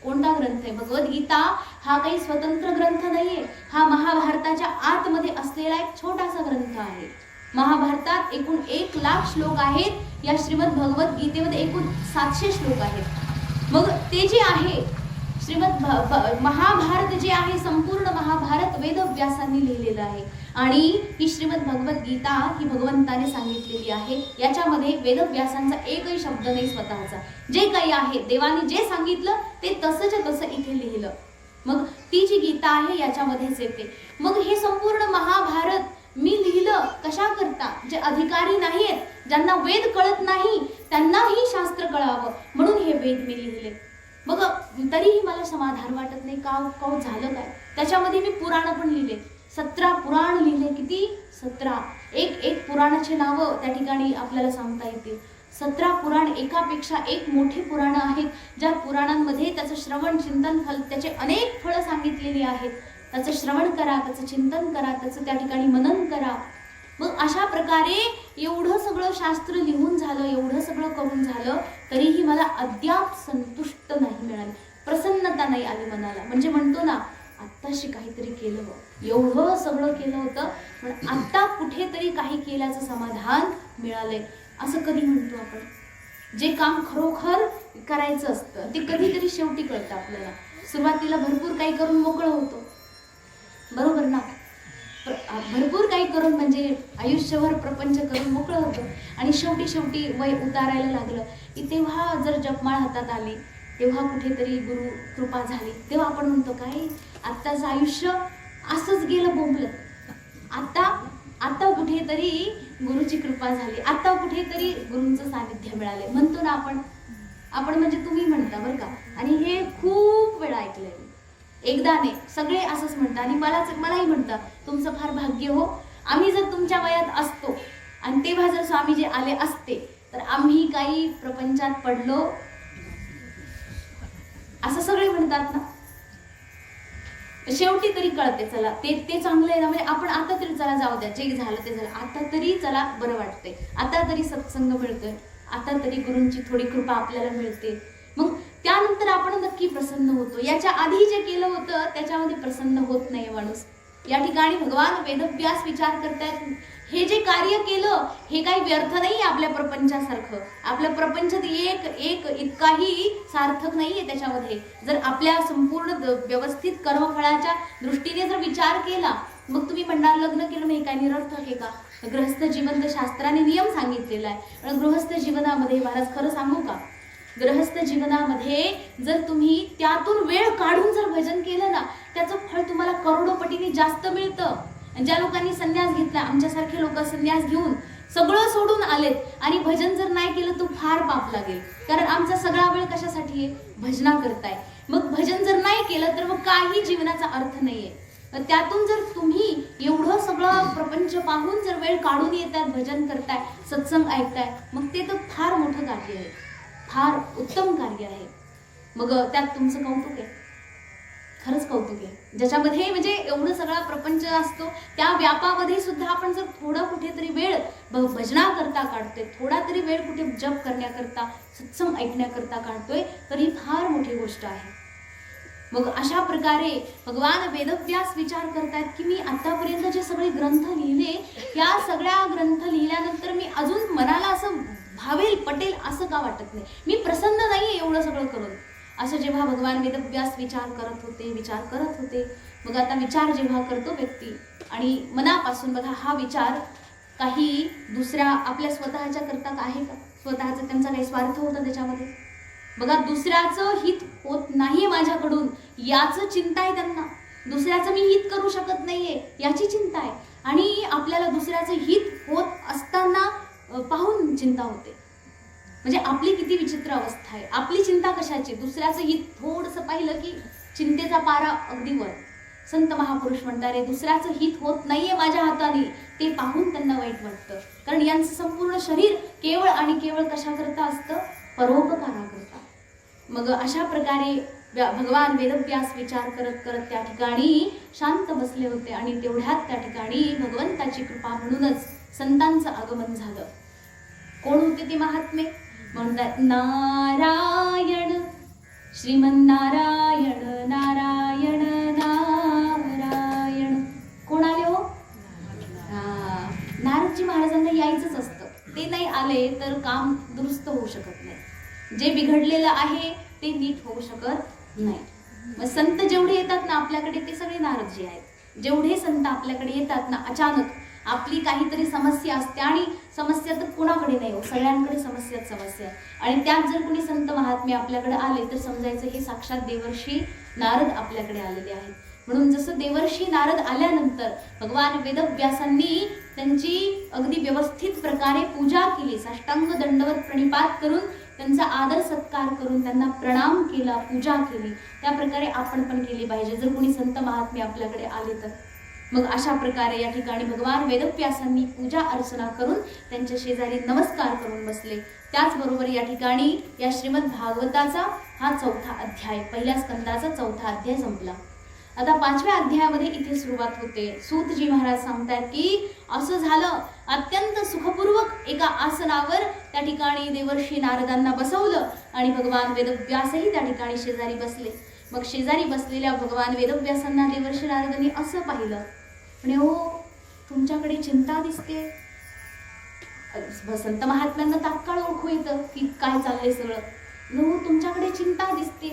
कोणता ग्रंथ आहे? भगवद्गीता हा काही स्वतंत्र ग्रंथ नाहीये, हा महाभारताच्या आतमध्ये असलेला एक छोटासा ग्रंथ आहे. महाभारतात एकूण 1,00,000 श्लोक आहेत. या श्रीमद भगवद्गीतेमध्ये एकूण 700 श्लोक आहेत. मग ते जे आहे श्रीमद महाभारत जे आहे, संपूर्ण महाभारत वेदव्यासांनी लिहिलेलं आहे. आणि ही श्रीमद भगवद्गीता ही भगवंताने सांगितलेली आहे. याच्यामध्ये वेदव्यासांचा एकही शब्द नाही स्वतःचा. जे काही आहे देवाने जे सांगितलं ते तसंच्या तसं इथे लिहिलं. मग ती जी गीता आहे याच्यामध्येच येते. मग हे संपूर्ण महाभारत मी लिहिलं कशा करता, जे अधिकारी नाहीत, ज्यांना वेद कळत नाही, त्यांनाही शास्त्र कळावं म्हणून हे वेद मी लिहिले. मग तरीही मला समाधान वाटत नाही. का झालं काय? त्याच्यामध्ये मी पुराण पण लिहिले, 17 पुराण लिहिले. किती? 17. एक पुराणाचे नावं त्या ठिकाणी आपल्याला सांगता येतील. 17 पुराण, एकापेक्षा एक मोठी पुराणं आहेत, ज्या पुराणांमध्ये त्याचं श्रवण चिंतन फल, त्याचे अनेक फळं सांगितलेली आहेत. त्याचं श्रवण करा, त्याचं चिंतन करा, त्याचं त्या ठिकाणी मनन करा. मग अशा प्रकारे एवढं सगळं शास्त्र लिहून झालं, एवढं सगळं करून झालं, तरीही मला अद्याप संतुष्ट नाही मिळाली, प्रसन्नता नाही आली मनाला. म्हणजे म्हणतो ना, आत्ताशी काहीतरी केलं, एवढं सगळं केलं होतं पण आता कुठेतरी काही केल्याचं समाधान मिळालंय, असं कधी म्हणतो आपण? जे काम खरोखर करायचं असतं ते कधीतरी शेवटी कळतं आपल्याला. सुरुवातीला भरपूर काही करून मोकळं होतो, बरोबर ना? भरपूर काही करून म्हणजे आयुष्यभर प्रपंच करून मोकळं होतं आणि शेवटी वय उतारायला लागलं की तेव्हा जर जपमाळ हातात आली, तेव्हा कुठेतरी गुरु कृपा झाली, तेव्हा आपण म्हणतो काय आत्ताचं आयुष्य असंच गेलं बोंबलत, आता कुठेतरी गुरुची कृपा झाली, आता कुठेतरी गुरूंचं सानिध्य मिळाले म्हणतो ना आपण म्हणजे तुम्ही म्हणता बरं का. आणि हे खूप वेळा ऐकलंय, एकदा नाही सगळे असंच म्हणतात आणि मलाही म्हणतात तुमचं फार भाग्य हो, आम्ही जर तुमच्या वयात असतो आणि तेव्हा जर स्वामीजी आले असते तर आम्ही काही प्रपंचात पडलो, असं सगळे म्हणतात ना. शेवटी तरी कळते चला ते चांगलं आहे ना, म्हणजे आपण आता तरी चला जाऊ द्या, जे झालं ते झालं, आता तरी चला बरं वाटतंय, आता तरी सत्संग मिळतोय, आता तरी गुरूंची थोडी कृपा आपल्याला मिळते, मग त्यानंतर आपण नक्की प्रसन्न होतो. याच्या आधी जे केलं होतं त्याच्यामध्ये प्रसन्न होत नाही माणूस. या ठिकाणी भगवान वेदव्यास विचार करतायत, हे जे कार्य केलं हे काही व्यर्थ नाही आपल्या प्रपंचासारखं. आपल्या प्रपंचात एक इतकाही सार्थक नाहीये त्याच्यामध्ये. जर आपल्या संपूर्ण व्यवस्थित कर्मफळाच्या दृष्टीने जर विचार केला, मग तुम्ही म्हणणार लग्न केलं हे काय निरर्थक आहे का? गृहस्थ जीवन तर शास्त्राने नियम सांगितलेला आहे. पण गृहस्थ जीवनामध्ये महाराज खरं सांगू का, गृहस्थ जीवनामध्ये जर तुम्ही त्यातून वेळ काढून जर भजन केलं ना, त्याचं फळ तुम्हाला करोडोपटीने जास्त मिळतं. ज्या लोकांनी संन्यास घेतला, आमच्यासारखे लोक संन्यास घेऊन सगळं सोडून आलेत आणि भजन जर नाही केलं तर फार पाप लागेल, कारण आमचा सगळा वेळ कशासाठी आहे? भजना करताय. मग भजन जर नाही केलं तर मग काही जीवनाचा अर्थ नाहीये. त्यातून जर तुम्ही एवढं सगळं प्रपंच पाहून जर वेळ काढून येतात, भजन करताय, सत्संग ऐकताय, मग ते तर फार मोठं कार्य आहे, फार उत्तम कार्य आहे. मग त्यात तुमचं कौतुक आहे, खरंच कौतुक आहे. ज्याच्यामध्ये म्हणजे एवढं सगळा प्रपंच असतो, त्या व्यापामध्ये सुद्धा आपण जर थोडं कुठेतरी वेळ भजना करता काढतोय, थोडा तरी वेळ कुठे जप करण्याकरता, सत्संग ऐकण्याकरता काढतोय, तर ही फार मोठी गोष्ट आहे. मग अशा प्रकारे भगवान वेदव्यास विचार करतायत की मी आतापर्यंत जे सगळे ग्रंथ लिहिले, या सगळ्या ग्रंथ लिहिल्यानंतर मी अजून मनाला असं भावेल पटेल असं का वाटत नाही, मी प्रसन्न नाहीये एवढं सगळं करून. असं जेव्हा भगवान वेदव्यास विचार करत होते, मग आता विचार जेव्हा करतो व्यक्ती आणि मनापासून, बघा हा विचार काही दुसऱ्या आपल्या स्वतःच्या करता आहे का? स्वतःचा त्यांचा काही स्वार्थ होता त्याच्यामध्ये? बघा, दुसऱ्याचं हित होत नाहीये माझ्याकडून याचं चिंता आहे त्यांना, दुसऱ्याचं मी हित करू शकत नाहीये याची चिंता आहे. आणि आपल्याला दुसऱ्याचं हित होत असताना पाहून चिंता होते. म्हणजे आपली किती विचित्र अवस्था आहे. आपली चिंता कशाची? दुसऱ्याचं हित थोडंसं पाहिलं की चिंतेचा पारा अगदी वर. संत महापुरुष म्हणतात, रे दुसऱ्याचं हित होत नाहीये माझ्या हाताने, ते पाहून त्यांना वाईट वाटतं. कारण यांचं संपूर्ण शरीर केवळ आणि केवळ कशा करता असतं? परोपकारा करता. मग अशा प्रकारे भगवान वेदव्यास विचार करत करत त्या ठिकाणी शांत बसले होते आणि तेवढ्यात त्या ठिकाणी भगवंताची कृपा म्हणूनच संतांचं आगमन झालं. कोण होते ते महात्मे? म्हणतात नारायण श्रीमन नारायण नारायण नारायण. कोण आले हो? नारदजी महाराजांना यायचंच असतं. ते नाही आले तर काम दुरुस्त होऊ शकत नाही. जे बिघडलेलं आहे ते नीट होऊ शकत नाही. मग संत जेवढे येतात ना आपल्याकडे ते सगळे नारदजी आहेत. जेवढे संत आपल्याकडे येतात ना, अचानक आपली काहीतरी समस्या असते आणि समस्या तर कुणाकडे नाही हो, सगळ्यांकडे समस्या. आणि त्यात जर कोणी संत महात्मे आपल्याकडे आले तर समजायचं हे साक्षात देवर्षी नारद आपल्याकडे आलेले आहेत. म्हणून जसं देवर्षी नारद आल्यानंतर भगवान वेदव्यासांनी त्यांची अगदी व्यवस्थित प्रकारे पूजा केली, साष्टांग दंडवत प्रणिपात करून त्यांचा आदर सत्कार करून त्यांना प्रणाम केला, पूजा केली. त्या प्रकारे आपण पण केली पाहिजे जर कोणी संत महात्मे आपल्याकडे आले तर. मग अशा प्रकारे या ठिकाणी भगवान वेदव्यासांनी पूजा अर्चना करून त्यांच्या शेजारी नमस्कार करून बसले. त्याचबरोबर या ठिकाणी या श्रीमद भागवताचा हा 4था अध्याय, पहिल्या स्कंदाचा 4था अध्याय संपला. आता 5व्या अध्यायामध्ये इथे सुरुवात होते. सूतजी महाराज सांगतात की असं झालं, अत्यंत सुखपूर्वक एका आसनावर त्या ठिकाणी देवर्षी नारदांना बसवलं आणि भगवान वेदव्यासही त्या ठिकाणी शेजारी बसले. मग शेजारी बसलेल्या भगवान वेदव्यासांना देवर्षी नारदांनी असं पाहिलं, म्हणे हो तुमच्याकडे चिंता दिसते. संत महात्म्यांना तात्काळ ओळखू येतं की काय चाललंय सगळं. हो तुमच्याकडे चिंता दिसते,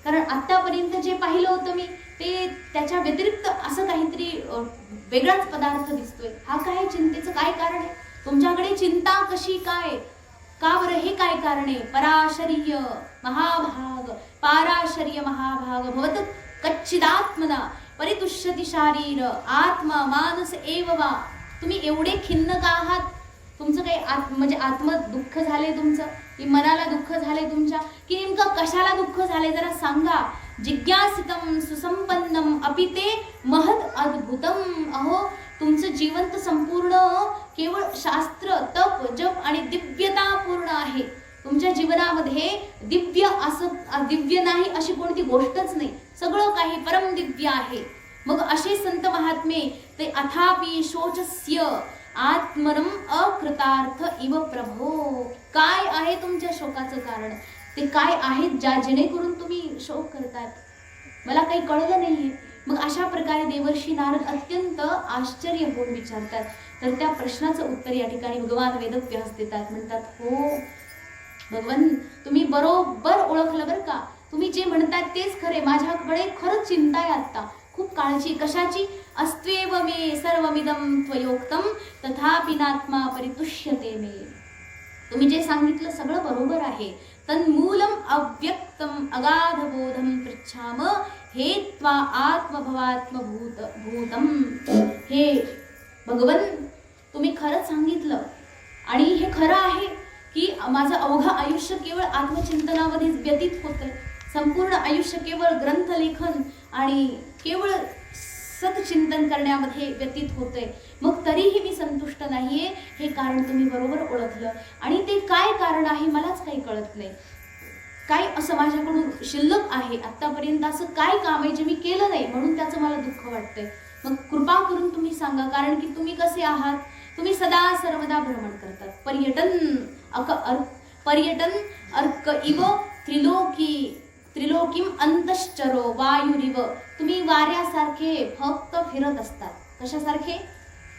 कारण आतापर्यंत जे पाहिलं होतं मी ते त्याच्या व्यतिरिक्त असं काहीतरी वेगळाच पदार्थ दिसतोय. हा काय चिंतेचं काय कारण आहे? तुमच्याकडे चिंता कशी काय? का बरं? हे काय कारण आहे? पराशर्य महाभाग पाराशर्य महाभाग भवत कच्चिदात्मना परितुष्यति शारीर आत्मा मानस एव वा. तुम्ही एवढे खिन्न का आहात? तुमचं काही म्हणजे आत्म दुःख झाले तुमचं, की मनाला दुःख झाले तुमच्या, की नेमकं कशाला दुःख झाले जरा सांगा. जिज्ञासितम सुसंपन्नम अपि ते महद अद्भुतम. अहो तुमचं जीवन तर संपूर्ण केवळ शास्त्र तप जप आणि दिव्यता पूर्ण आहे. तुमच्या जीवनामध्ये दिव्य असं दिव्य नाही अशी कोणती गोष्टच नाही. सगळं काही परम दिव्य आहे. मग असे संत महात्मे ते अथापि शोचस्य आत्मनम अकृतार्थ इव प्रभो. काय आहे तुमच्या शोकाचं कारण? ते काय आहे ज्या जेणेकरून तुम्ही शोक करतात? मला काही कळलं नाहीये. मग अशा प्रकारे देवर्षी नारद अत्यंत आश्चर्य होऊन विचारतात. तर त्या प्रश्नाचं उत्तर या ठिकाणी भगवान वेदव्यास देतात. म्हणतात, हो भगवान, तुम्ही बरोबर ओळखलं बरं का. तुम्ही जे म्हणतात तेच खरे. माझ्याकडे खरंच चिंता आहे आता, खूप काळजी. कशाची? अस्त्वेव मे सर्वमिदं त्वयोक्तम तथापि नात्मा परितुष्यते मे. तुम्ही जे सांगितलं सगळं बरोबर आहे. तन्मूलम अव्यक्तम अगाधबोधम पृच्छाम हे त्वा आत्मभवात्मभूतम. हे भगवन, तुम्ही खरंच सांगितलं आणि हे खरं आहे की माझं अवघं आयुष्य केवळ आत्मचिंतनामध्ये व्यतीत होतंय. संपूर्ण आयुष्य केवळ ग्रंथलेखन आणि केवळ सतचिंतन करण्यामध्ये व्यतीत होतंय. मग तरीही मी संतुष्ट नाहीये. हे कारण तुम्ही बरोबर ओळखलं आणि ते काय कारण आहे मलाच काही कळत नाही. काय असं माझ्याकडून शिल्लक आहे आतापर्यंत, असं काय काम आहे जे मी केलं नाही म्हणून त्याचं मला दुःख वाटतंय. मग कृपा करून तुम्ही सांगा. कारण की तुम्ही कसे आहात? तुम्ही सदा सर्वदा भ्रमण करतात. पर्यटन अर्क इव त्रिलोकीम अंतश्चरो वायुरिव. तुम्ही वाऱ्यासारखे फक्त फिरत असतात. कशासारखे?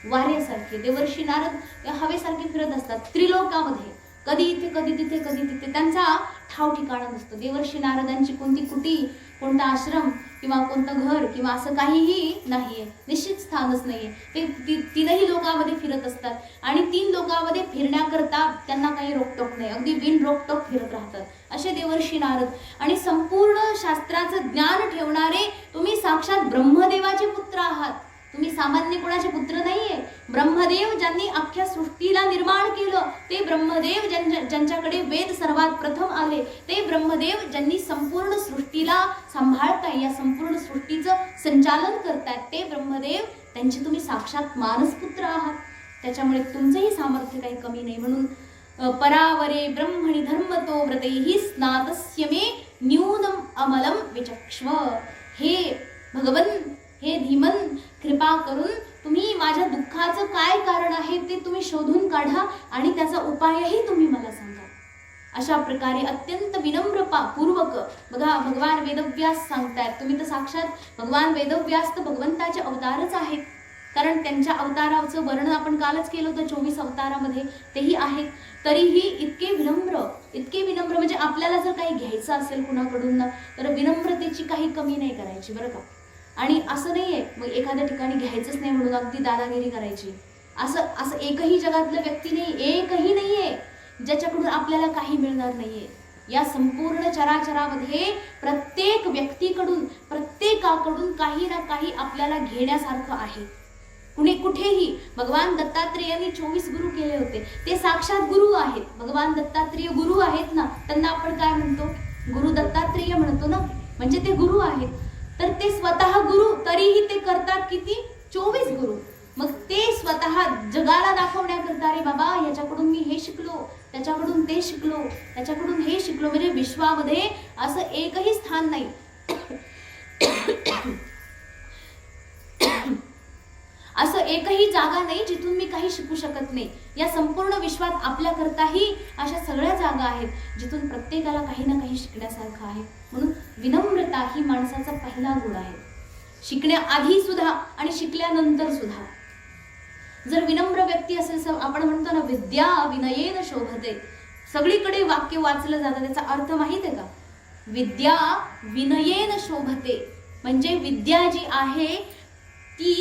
वाऱ्यासारखे. देवर्षी नारद हवेसारखे फिरत असतात त्रिलोकामध्ये. कधी इथे कधी तिथे कधी तिथे. त्यांचा ठाव ठिकाणा नसतो. देवर्षी नारदांची कोणती कुटी, कोणता आश्रम किंवा कोणतं घर किंवा असं काहीही नाहीये. निश्चित स्थानच नाहीये. ते तीनही लोकांमध्ये फिरत असतात आणि 3 लोकांमध्ये फिरण्याकरता त्यांना काही रोकटोक नाही. अगदी बिन रोकटोक फिरत राहतात असे देवर्षी नारद. आणि संपूर्ण शास्त्राचं ज्ञान ठेवणारे तुम्ही साक्षात ब्रह्मदेवाचे पुत्र आहात. तुम्ही सामान्य कोणाचे पुत्र नाहीये. ब्रह्मदेव ज्यांनी अख्ख्या सृष्टीला निर्माण केलं ते ब्रह्मदेव, ज्यांच्याकडे वेद सर्वात प्रथम आले ते ब्रह्मदेव, ज्यांनी संपूर्ण सृष्टीला सांभाळताय, या संपूर्ण सृष्टीचं संचालन करतात ते ब्रह्मदेव, त्यांचे तुम्ही साक्षात मानसपुत्र आहात. त्याच्यामुळे तुमचंही सामर्थ्य काही कमी नाही. म्हणून परावरे ब्रह्मणि धर्मतो व्रतैहि स्नातस्य मे न्यूनम अमलम विचक्ष्व. हे भगवन, हे धीमन, कृपा करून तुम्ही माझ्या दुःखाचं काय कारण आहे ते तुम्ही शोधून काढा आणि त्याचा उपायही तुम्ही मला सांगा. अशा प्रकारे अत्यंत विनम्र पूर्वक बघा भगवान वेदव्यास सांगतायत. तुम्ही तर साक्षात भगवान वेदव्यास तर भगवंताचे अवतारच आहेत. कारण त्यांच्या अवताराचं वर्णन आपण कालच केलं होतं 24 अवतारामध्ये, तेही आहेत. तरीही इतके विनम्र म्हणजे आपल्याला जर काही घ्यायचं असेल कुणाकडून ना तर विनम्रतेची काही कमी नाही करायची बरं का. आणि असं नाहीये मग एखाद्या ठिकाणी घ्यायचंच नाही म्हणून अगदी दादागिरी करायची. असं एकही जगातलं व्यक्ती नाही, एकही नाहीये ज्याच्याकडून आपल्याला काही मिळणार नाहीये. या संपूर्ण चराचरामध्ये प्रत्येक व्यक्तीकडून, प्रत्येकाकडून काही ना काही आपल्याला घेण्यासारखं आहे. कुठेही भगवान दत्तात्रेयांनी 24 गुरु केले होते. ते साक्षात गुरु आहेत. भगवान दत्तात्रेय गुरु आहेत ना, त्यांना आपण काय म्हणतो? गुरु दत्तात्रेय म्हणतो ना, म्हणजे ते गुरु आहेत. तर ते स्वतः गुरु, तरीही ते करतात किती? 24 गुरु. मग ते स्वतः जगाला दाखवण्याकरता रे बाबा ह्याच्याकडून मी हे शिकलो, त्याच्याकडून ते शिकलो, त्याच्याकडून हे शिकलो. म्हणजे विश्वामध्ये असं एकही स्थान नाही, असं एकही जागा नाही जिथून मी काही शिकू शकत नाही. या संपूर्ण विश्वात आपल्याकरताही अशा सगळ्या जागा आहेत जिथून प्रत्येकाला काही ना काही शिकण्यासारखं आहे. म्हणून विनम्रता ही माणसाचा पहिला गुण आहे. शिकण्याआधी सुद्धा आणि शिकल्यानंतर सुद्धा. जर विनम्र व्यक्ती असेल, आपण म्हणतो ना विद्या विनयेन शोभते. सगळीकडे वाक्य वाचलं जातं, त्याचा अर्थ माहित आहे का? विद्या विनयेन शोभते, म्हणजे विद्या जी आहे ती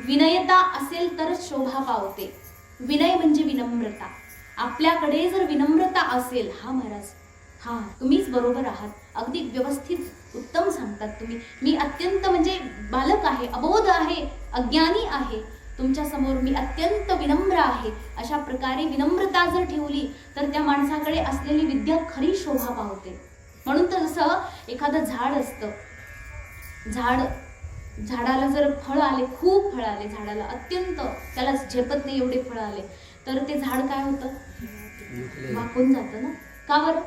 विनयता असेल तरच शोभा पावते. विनय म्हणजे विनम्रता. आपल्याकडे जर विनम्रता असेल, हा महाराज, हा तुम्हीच बरोबर आहात, अगदी व्यवस्थित उत्तम सांगतात तुम्ही, मी अत्यंत म्हणजे बालक आहे, अबोध आहे, अज्ञानी आहे, तुमच्या समोर मी अत्यंत विनम्र आहे, अशा प्रकारे विनम्रता जर ठेवली तर त्या माणसाकडे असलेली विद्या खरी शोभा पावते. म्हणून तर जसं एखादं झाड असतं, झाडाला जर फळ आले, खूप फळ आले झाडाला, अत्यंत त्याला झेपत नाही एवढे फळ आले, तर ते झाड काय होतं, वाकून जातं ना. का बरं?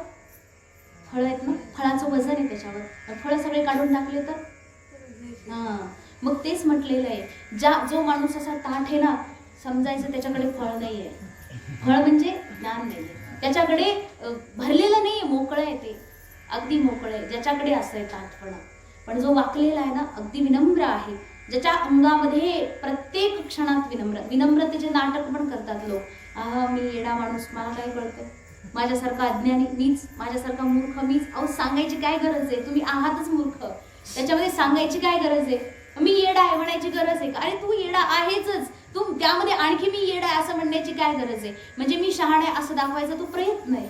फळ आहेत ना, फळाचं वजन आहे त्याच्यावर, फळ सगळे काढून टाकले तर हा. मग तेच म्हटलेलं आहे, जो माणूस असा ताठ आहे ना, समजायचं त्याच्याकडे फळ नाहीये. फळ म्हणजे ज्ञान नाहीये त्याच्याकडे, भरलेलं नाहीये, मोकळं आहे ते, अगदी मोकळं आहे ज्याच्याकडे असंय ताठपणा. पण जो वाकलेला आहे ना, अगदी विनम्र आहे, ज्याच्या अंगामध्ये प्रत्येक क्षणात विनम्रतेचे नाटक पण करतात लोक. मी येडा माणूस, मला काय कळतं, माझ्यासारखा अज्ञानी मीच, माझ्यासारखा मूर्ख मीच. अहो सांगायची काय गरज आहे, तुम्ही आहातच मूर्ख, त्याच्यामध्ये सांगायची काय गरज आहे, मी येडा आहे म्हणायची गरज आहे का? अरे तू येडा आहेच, तू त्यामध्ये आणखी मी येडा आहे असं म्हणण्याची काय गरज आहे? म्हणजे मी शहाणा आहे असं दाखवायचा तो प्रयत्न आहे,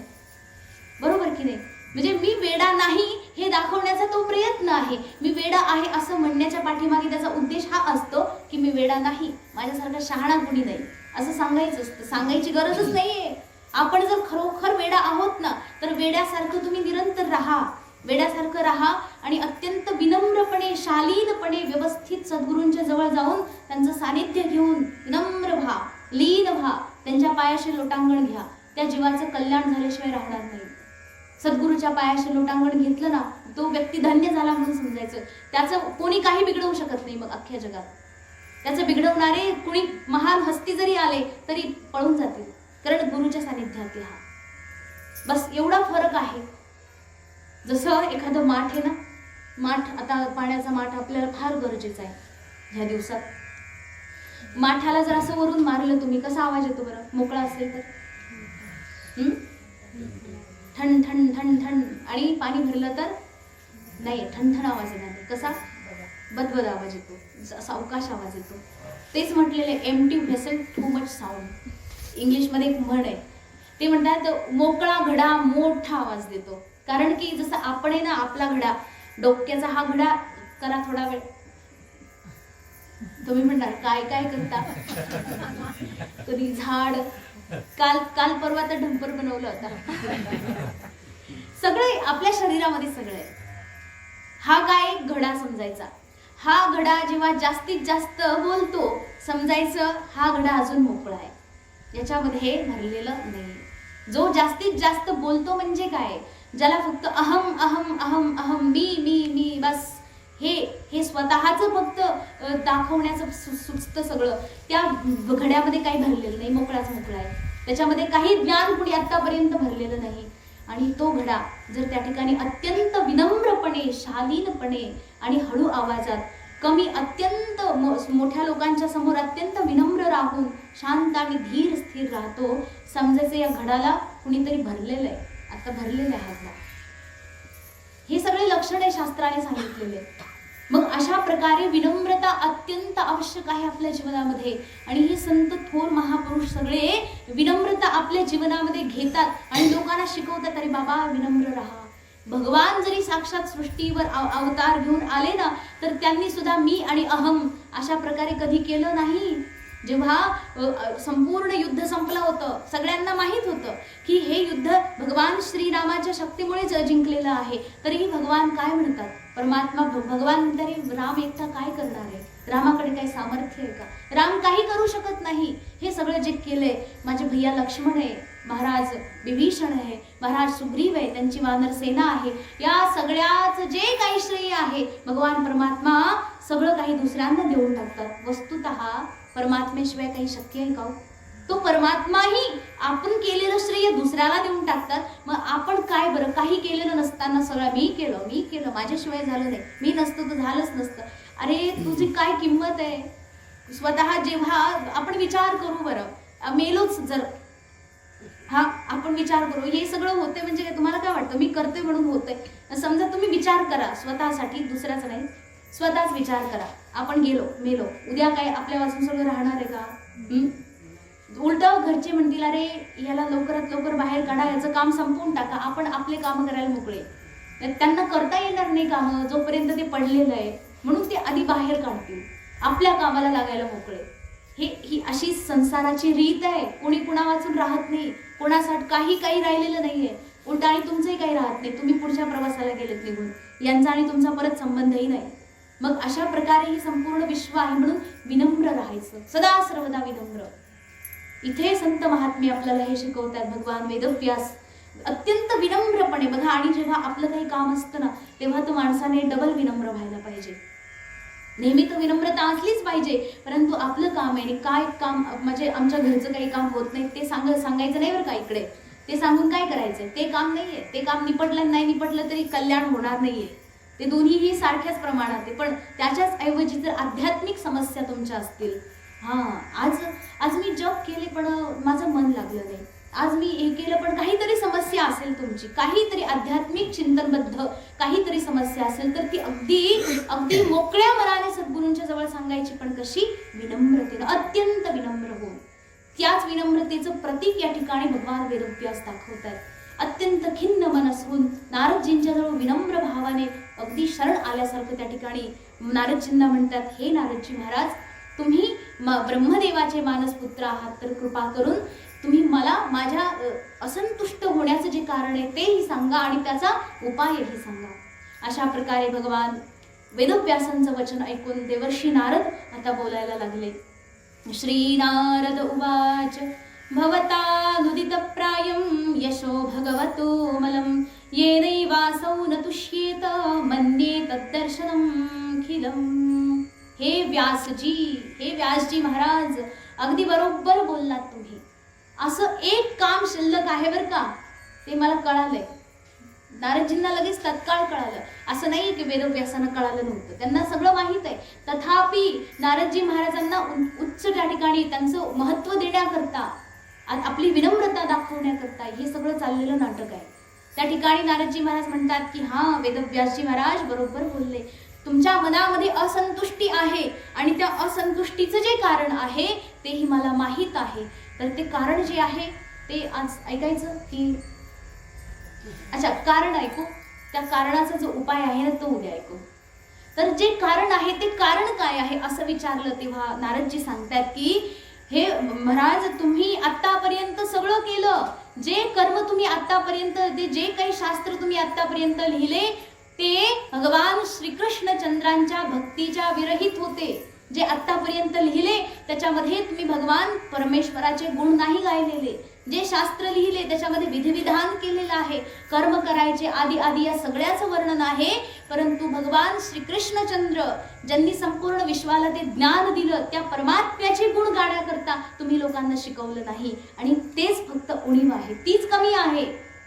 बरोबर की नाही? म्हणजे मी वेडा नाही हे दाखवण्याचा तो प्रयत्न आहे. मी वेडा आहे असं म्हणण्याच्या पाठीमागे त्याचा उद्देश हा असतो की मी वेडा नाही, माझ्यासारखा शहाणा कुणी नाही असं सांगायचं असतं. सांगायची गरजच नाहीये. आपण जर खरोखर वेडा आहोत ना, तर वेड्यासारखं तुम्ही निरंतर राहा, वेड्यासारखं राहा आणि अत्यंत विनम्रपणे, शालीनपणे, व्यवस्थित सद्गुरूंच्या जवळ जाऊन त्यांचं सानिध्य घेऊन विनम्र व्हा, लीन व्हा, त्यांच्या पायाशी लोटांगण घ्या. त्या जीवाचं कल्याण झाल्याशिवाय राहणार नाही. सद्गुरूच्या पायाशी लोटांगण घेतलं ना, तो व्यक्ती धन्य झाला म्हणून समजायचं. त्याचं कोणी काही बिघडवू शकत नाही. मग अख्ख्या जगात त्याचं बिघडवणारे कोणी महान हस्ती जरी आले तरी पळून जातील, कारण गुरुच्या सानिध्यात हा. बस एवढा फरक आहे. जसं एखादं माठ आहे ना, माठ, आता पाण्याचा माठ आपल्याला फार गरजेचा आहे ह्या दिवसात. माठाला जर असं वरून मारलं तुम्ही, कसा आवाज येतो बरं, मोकळा असेल तर? ठण ठण ठण ठण. आणि पाणी भरलं तर नाही, ठणठण आवाज येणार नाही. कसा? बदबद आवाज येतो, सावकाश आवाज येतो. तेच म्हटलेले empty vessel too much sound. इंग्लिशमध्ये एक म्हण आहे, ते म्हणतात मोकळा घडा मोठा आवाज देतो. कारण की जसं आपण आहे ना, आपला घडा, डोक्याचा हा घडा करा थोडा वेळ. तुम्ही म्हणणार काय काय करता, कधी झाड, काल परवा तर ढंपर बनवलं होता. सगळे आपल्या शरीरामध्ये सगळे. हा काय एक घडा समजायचा. हा घडा जेव्हा जास्तीत जास्त बोलतो, समजायचं हा घडा अजून मोकळा आहे, याच्यामध्ये भरलेलं नाही. जो जास्तीत जास्त बोलतो म्हणजे काय, ज्याला फक्त अहम अहम अहम अहम, मी मी मी, बस हे स्वतःचं फक्त दाखवण्याचं सुचतं सगळं, त्या घड्यामध्ये काही भरलेलं नाही, मोकळाच मोकळा आहे. त्याच्यामध्ये काही ज्ञान कुणी आतापर्यंत भरलेलं नाही. आणि तो घडा जर त्या ठिकाणी अत्यंत विनम्रपणे, शालीनपणे आणि हळू आवाजात, कमी अत्यंत मोठ्या लोकांच्या समोर अत्यंत विनम्र राहून शांत आणि धीर स्थिर राहतो, समजायचं या घडाला कुणीतरी भरलेलं आहे, आता भरलेलं आहे हा घडा. हे सगळे लक्षणे शास्त्राने सांगितलेले. मग अशा प्रकारे विनम्रता अत्यंत आवश्यक आहे आपल्या जीवनामध्ये. आणि हे संत थोर महापुरुष सगळे विनम्रता आपल्या जीवनामध्ये घेतात आणि लोकांना शिकवतात, अरे बाबा विनम्र राहा. भगवान जरी साक्षात सृष्टीवर अवतार घेऊन आले ना, तर त्यांनी सुद्धा मी आणि अहम अशा प्रकारे कधी केलं नाही. जेव्हा संपूर्ण युद्ध संपलं होतं, सगळ्यांना माहित होतं की हे युद्ध भगवान श्रीरामाच्या शक्तीमुळेच जिंकलेलं आहे, तरीही भगवान काय म्हणतात, परमात्मा भगवान म्हणतात राम एकटा काय करणार आहे, रामाकडे काही सामर्थ्य आहे का, राम काही करू शकत नाही. हे सगळं जे केलंय, माझे भैया लक्ष्मण आहे, महाराज विभीषण आहे, महाराज सुग्रीव आहे, त्यांची वानर सेना आहे, या सगळ्याचं जे काही श्रेय आहे भगवान परमात्मा सगळं काही दुसऱ्यांना देऊन टाकतात. वस्तुतः परमात्मेशिवाय काही शक्य आहे का? तो परमात्माही आपण केलेलं श्रेय दुसऱ्याला देऊन टाकतात. मग आपण काय बरं, काही केलेलं नसताना सगळं मी केलं, माझ्याशिवाय झालं नाही, मी नसतो तर झालंच नसतं. अरे तुझी काय किंमत आहे? स्वतः जेव्हा आपण विचार करू बरं, मेलोच जर, हा आपण विचार करू. हे सगळं होते म्हणजे काय, तुम्हाला काय वाटतं मी करते म्हणून होतंय? समजा तुम्ही विचार करा स्वतःसाठी, दुसऱ्याच नाही, स्वतःच विचार करा. आपण गेलो, मेलो, उद्या काय आपल्या वाचून सगळं राहणार आहे का? उलट घरचे म्हणतील अरे याला लवकरात लवकर बाहेर काढा, याचं काम संपवून टाका, आपण आपले काम करायला मोकळे. त्यांना करता येणार नाही कामं जोपर्यंत ते पडलेलं आहे, म्हणून ते आधी बाहेर काढतील, आपल्या कामाला लागायला मोकळे. ही अशी संसाराची रीत आहे. कोणी कुणा वाचून राहत नाही, कोणासाठी काही राहिलेलं नाहीये. उलट आणि तुमचंही काही राहत नाही, तुम्ही पुढच्या प्रवासाला गेलेत निघून, यांचा आणि तुमचा परत संबंधही नाही. मग अशा प्रकारे हे संपूर्ण विश्व आहे, म्हणून विनम्र राहायचं, सदा सर्वदा विनम्र. इथे संत महात्मे आपल्याला हे शिकवतात. भगवान वेदव्यास अत्यंत विनम्रपणे बघा. आणि जेव्हा आपलं काही काम असतं ना, तेव्हा तर माणसाने डबल विनम्र व्हायला पाहिजे. नेहमी तर विनम्रता असलीच पाहिजे, परंतु आपलं काम आहे, काय काम म्हणजे आमच्या घरचं काही काम होत नाही ते सांगायचं नाही बरं का. इकडे ते सांगून काय करायचंय, ते काम नाहीये, ते काम निपटलं नाही निपटलं तरी कल्याण होणार नाहीये. ते दोन्हीही सारख्याच प्रमाणात आहे. पण त्याच्याच ऐवजी जर आध्यात्मिक समस्या तुमच्या असतील, आज मी जप केले पण माझं मन लागलं नाही, आज मी हे केलं पण काहीतरी समस्या असेल तुमची, काहीतरी आध्यात्मिक चिंतनबद्ध काहीतरी समस्या असेल, तर ती अगदी मोकळ्या मनाने सद्गुरूंच्या जवळ सांगायची. पण कशी? विनम्रतेनं, अत्यंत विनम्र होऊन. त्याच विनम्रतेचं प्रतीक या ठिकाणी भगवान वेदव्यास दाखवतात. अत्यंत खिन्न मन असून नारदजींच्या जवळ विनम्र भावाने अगदी शरण आल्यासारखं त्या ठिकाणी नारदजींना म्हणतात, हे नारदजी महाराज, तुम्ही ब्रह्मदेवाचे मानसपुत्र आहात, तर कृपा करून तुम्ही मला माझ्या असंतुष्ट होण्याचं जे कारण आहे तेही सांगा आणि त्याचा उपायही सांगा. अशा प्रकारे भगवान वेदव्यासांचं वचन ऐकून देवर्षी नारद आता बोलायला लागले. श्री नारद उवाच भवतानुदितप्रायं यशो भगवतो मलं येनैवासौ न तुष्येत मन्ये तद्दर्शनमखिलम्. हे व्यासजी महाराज, अगदी बरोबर बोललात तुम्ही. असं एक काम शिल्लक आहे बरं का, ते मला कळालंय. नारदजींना लगेच तत्काळ कळालं. असं नाही की वेदव्यासांना कळालं नव्हतं, त्यांना सगळं माहीत आहे. तथापि नारदजी महाराजांना उच्च त्या ठिकाणी त्यांचं महत्त्व देण्याकरता, आपली विनम्रता दाखवण्याकरता हे सगळं चाललेलं नाटक आहे. त्या ठिकाणी नारदजी महाराज म्हणतात की हा वेदव्यासजी महाराज बरोबर बोलले, तुमच्या मनामध्ये असंतुष्टी आहे आणि त्या असंतुष्टीचं जे कारण आहे तेही मला माहीत आहे. तर ते कारण जे आहे ते आज ऐकायचं की अच्छा कारण ऐकू, त्या कारणाचा जो उपाय आहे ना तो उद्या ऐकू. तर जे कारण आहे ते कारण काय आहे असं विचारलं तेव्हा नारदजी सांगतात की हे महाराज, तुम्ही आतापर्यंत सगळं केलं, जे कर्म तुम्ही आतापर्यंत, जे काही शास्त्र तुम्ही आतापर्यंत लिहिले ते भगवान श्रीकृष्ण चंद्रांच्या भक्तीच्या विरहित होते. जे आतापर्यंत लिहिले त्याच्यामध्ये तुम्ही भगवान परमेश्वराचे गुण नाही गायलेले. जे शास्त्र लिहिले त्याच्यामध्ये विधिविधान केलेलं आहे, कर्म करायचे आदी आदी या सगळ्याचं वर्णन आहे. परंतु भगवान श्रीकृष्णचंद्र ज्यांनी संपूर्ण विश्वाला ते ज्ञान दिलं, त्या परमात्म्याचे गुण गाण्याकरता तुम्ही लोकांना शिकवलं नाही. आणि तेच फक्त उणीव आहे, तीच कमी आहे.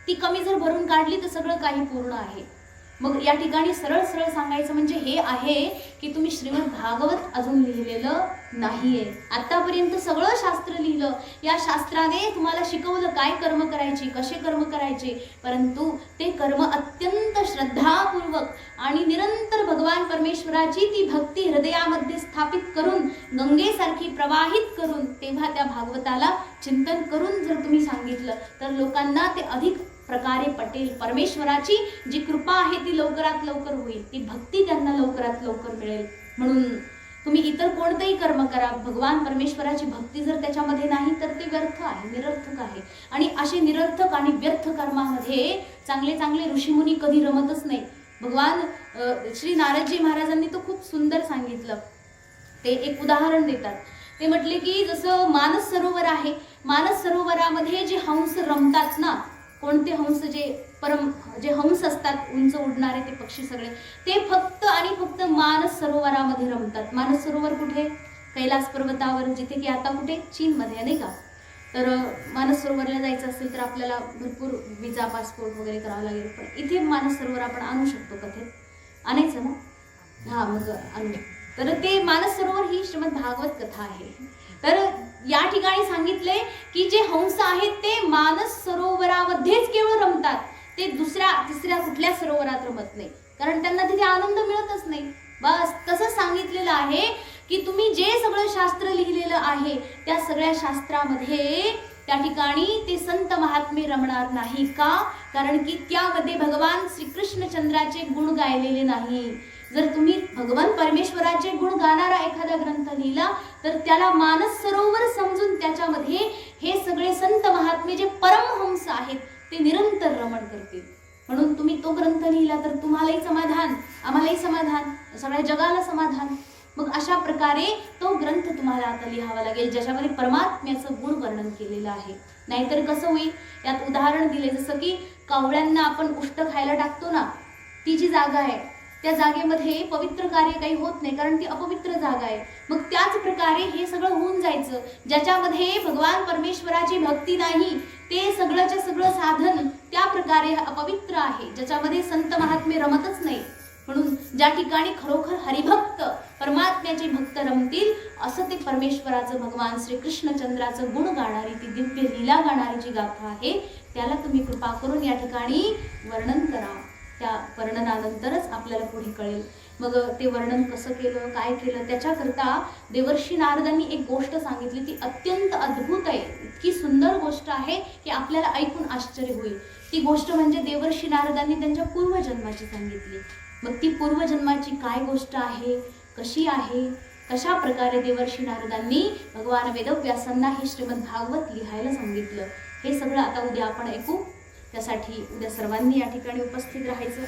ती कमी जर भरून काढली तर सगळं काही पूर्ण आहे. मग या ठिकाणी सरळ सरळ सांगायचं म्हणजे हे आहे की तुम्ही श्रीमद भागवत अजून लिहिलेलं नाहीये. आतापर्यंत सगळं शास्त्र लिहिलं, या शास्त्राने तुम्हाला शिकवलं काय कर्म करायची, कसे कर्म करायचे, परंतु ते कर्म अत्यंत श्रद्धापूर्वक आणि निरंतर भगवान परमेश्वराची ती भक्ती हृदयामध्ये स्थापित करून, गंगेसारखी प्रवाहित करून, तेव्हा त्या भागवताला चिंतन करून जर तुम्ही सांगितलं तर लोकांना ते अधिक प्रकारे पटेल. परमेश्वराची जी कृपा आहे ती लवकरात लवकर होईल, ती भक्ती त्यांना लवकरात लवकर मिळेल. म्हणून तुम्ही इतर कोणतेही कर्म करा, भगवान परमेश्वराची भक्ती जर त्याच्यामध्ये नाही तर ते व्यर्थ आहे, निरर्थक आहे. आणि असे निरर्थक आणि व्यर्थ कर्मामध्ये चांगले चांगले ऋषीमुनी कधी रमतच नाही. भगवान श्री नारदजी महाराजांनी तो खूप सुंदर सांगितलं. ते एक उदाहरण देतात. ते म्हटले की जसं मानस सरोवर आहे, मानस सरोवरामध्ये जे हंस रमतात ना, कोणते हंस, जे हंस असतात उंच उडणारे ते पक्षी सगळे, ते फक्त आणि फक्त मानस सरोवरामध्ये रमतात. मानस सरोवर कुठे? कैलास पर्वतावर, जिथे की आता कुठे चीनमध्ये नाही का. तर मानस सरोवरला जायचं असेल तर आपल्याला भरपूर विजा, पासपोर्ट वगैरे करावं लागेल. पण इथे मानस सरोवर आपण आणू शकतो. कथे आणायचं ना, हा मग आणू. तर ते मानस सरोवर ही श्रीमद भागवत कथा आहे. तर या ठिकाणी सांगितले की जे हंस आहेत ते मानस सरोवरामध्येच केवळ रमतात, ते दुसऱ्या तिसऱ्या कुठल्या सरोवरात रमत नाही, कारण त्यांना तिथे आनंद मिळतच नाही. बस तसं सांगितलेलं आहे की तुम्ही जे सगळं शास्त्र लिहिलेलं आहे त्या सगळ्या शास्त्रामध्ये त्या ठिकाणी ते संत महात्मे रमणार नाही. का? कारण की त्यामध्ये भगवान श्रीकृष्णचंद्राचे गुण गायलेले नाही. जर तुम्ही भगवान परमेश्वराचे गुण गाणारा एखादा ग्रंथ लिहिला तर त्याला मानस सरोवर समजून त्याच्यामध्ये हे सगळे संत महात्मे जे परमहंस आहेत ते निरंतर रमण करतील. म्हणून तुम्ही तो ग्रंथ लिहिला तर तुम्हालाही समाधान, आम्हालाही समाधान, सगळ्या जगाला समाधान. मग अशा प्रकारे तो ग्रंथ तुम्हाला आता लिहावा लागेल ज्याच्यामध्ये परमात्म्याचं गुण वर्णन केलेलं आहे. नाहीतर कसं होईल, यात उदाहरण दिले जसं की कावळ्यांना आपण उष्ट खायला टाकतो ना, ती जी जागा आहे त्या जागेमध्ये पवित्र कार्य काही होत नाही, कारण ती अपवित्र जागा आहे. मग त्याच प्रकारे हे सगळं होऊन जायचं ज्याच्यामध्ये भगवान परमेश्वराची भक्ती नाही, ते सगळंच्या सगळं साधन त्या प्रकारे अपवित्र आहे, ज्याच्यामध्ये संत महात्मे रमतच नाही. म्हणून ज्या ठिकाणी खरोखर हरिभक्त परमात्म्याचे भक्त रमतील असं ते परमेश्वराचं भगवान श्रीकृष्णचंद्राचं गुण गाणारी ती दिव्य लीला गाणारी जी गाथा आहे त्याला तुम्ही कृपा करून या ठिकाणी वर्णन करा. त्या वर्णनानंतरच आपल्याला पुढे कळेल. मग ते वर्णन कसं केलं, काय केलं, त्याच्याकरता देवर्षी नारदांनी एक गोष्ट सांगितली, ती अत्यंत अद्भुत आहे, इतकी सुंदर गोष्ट आहे की आपल्याला ऐकून आश्चर्य होईल. ती गोष्ट म्हणजे देवर्षी नारदांनी त्यांच्या पूर्वजन्माची सांगितली. मग ती पूर्वजन्माची काय गोष्ट आहे, कशी आहे, कशा प्रकारे देवर्षी नारदांनी भगवान वेदव्यासांना हे श्रीमद भागवत लिहायला सांगितलं, हे सगळं आता उद्या आपण ऐकू. त्यासाठी उद्या सर्वांनी या ठिकाणी उपस्थित राहायचं.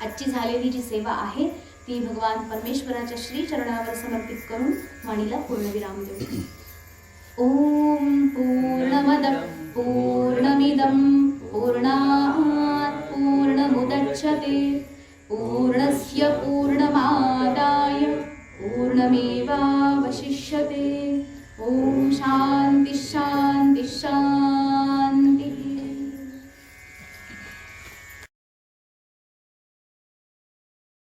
आजची झालेली जी सेवा आहे ती भगवान परमेश्वराच्या श्री चरणावर समर्पित करून वाणीला पूर्णविराम देऊ. ओम पूर्णमदः पूर्णमिदं पूर्णात् पूर्णमुदच्यते पूर्णस्य पूर्णमादाय पूर्णमेवावशिष्यते. ओम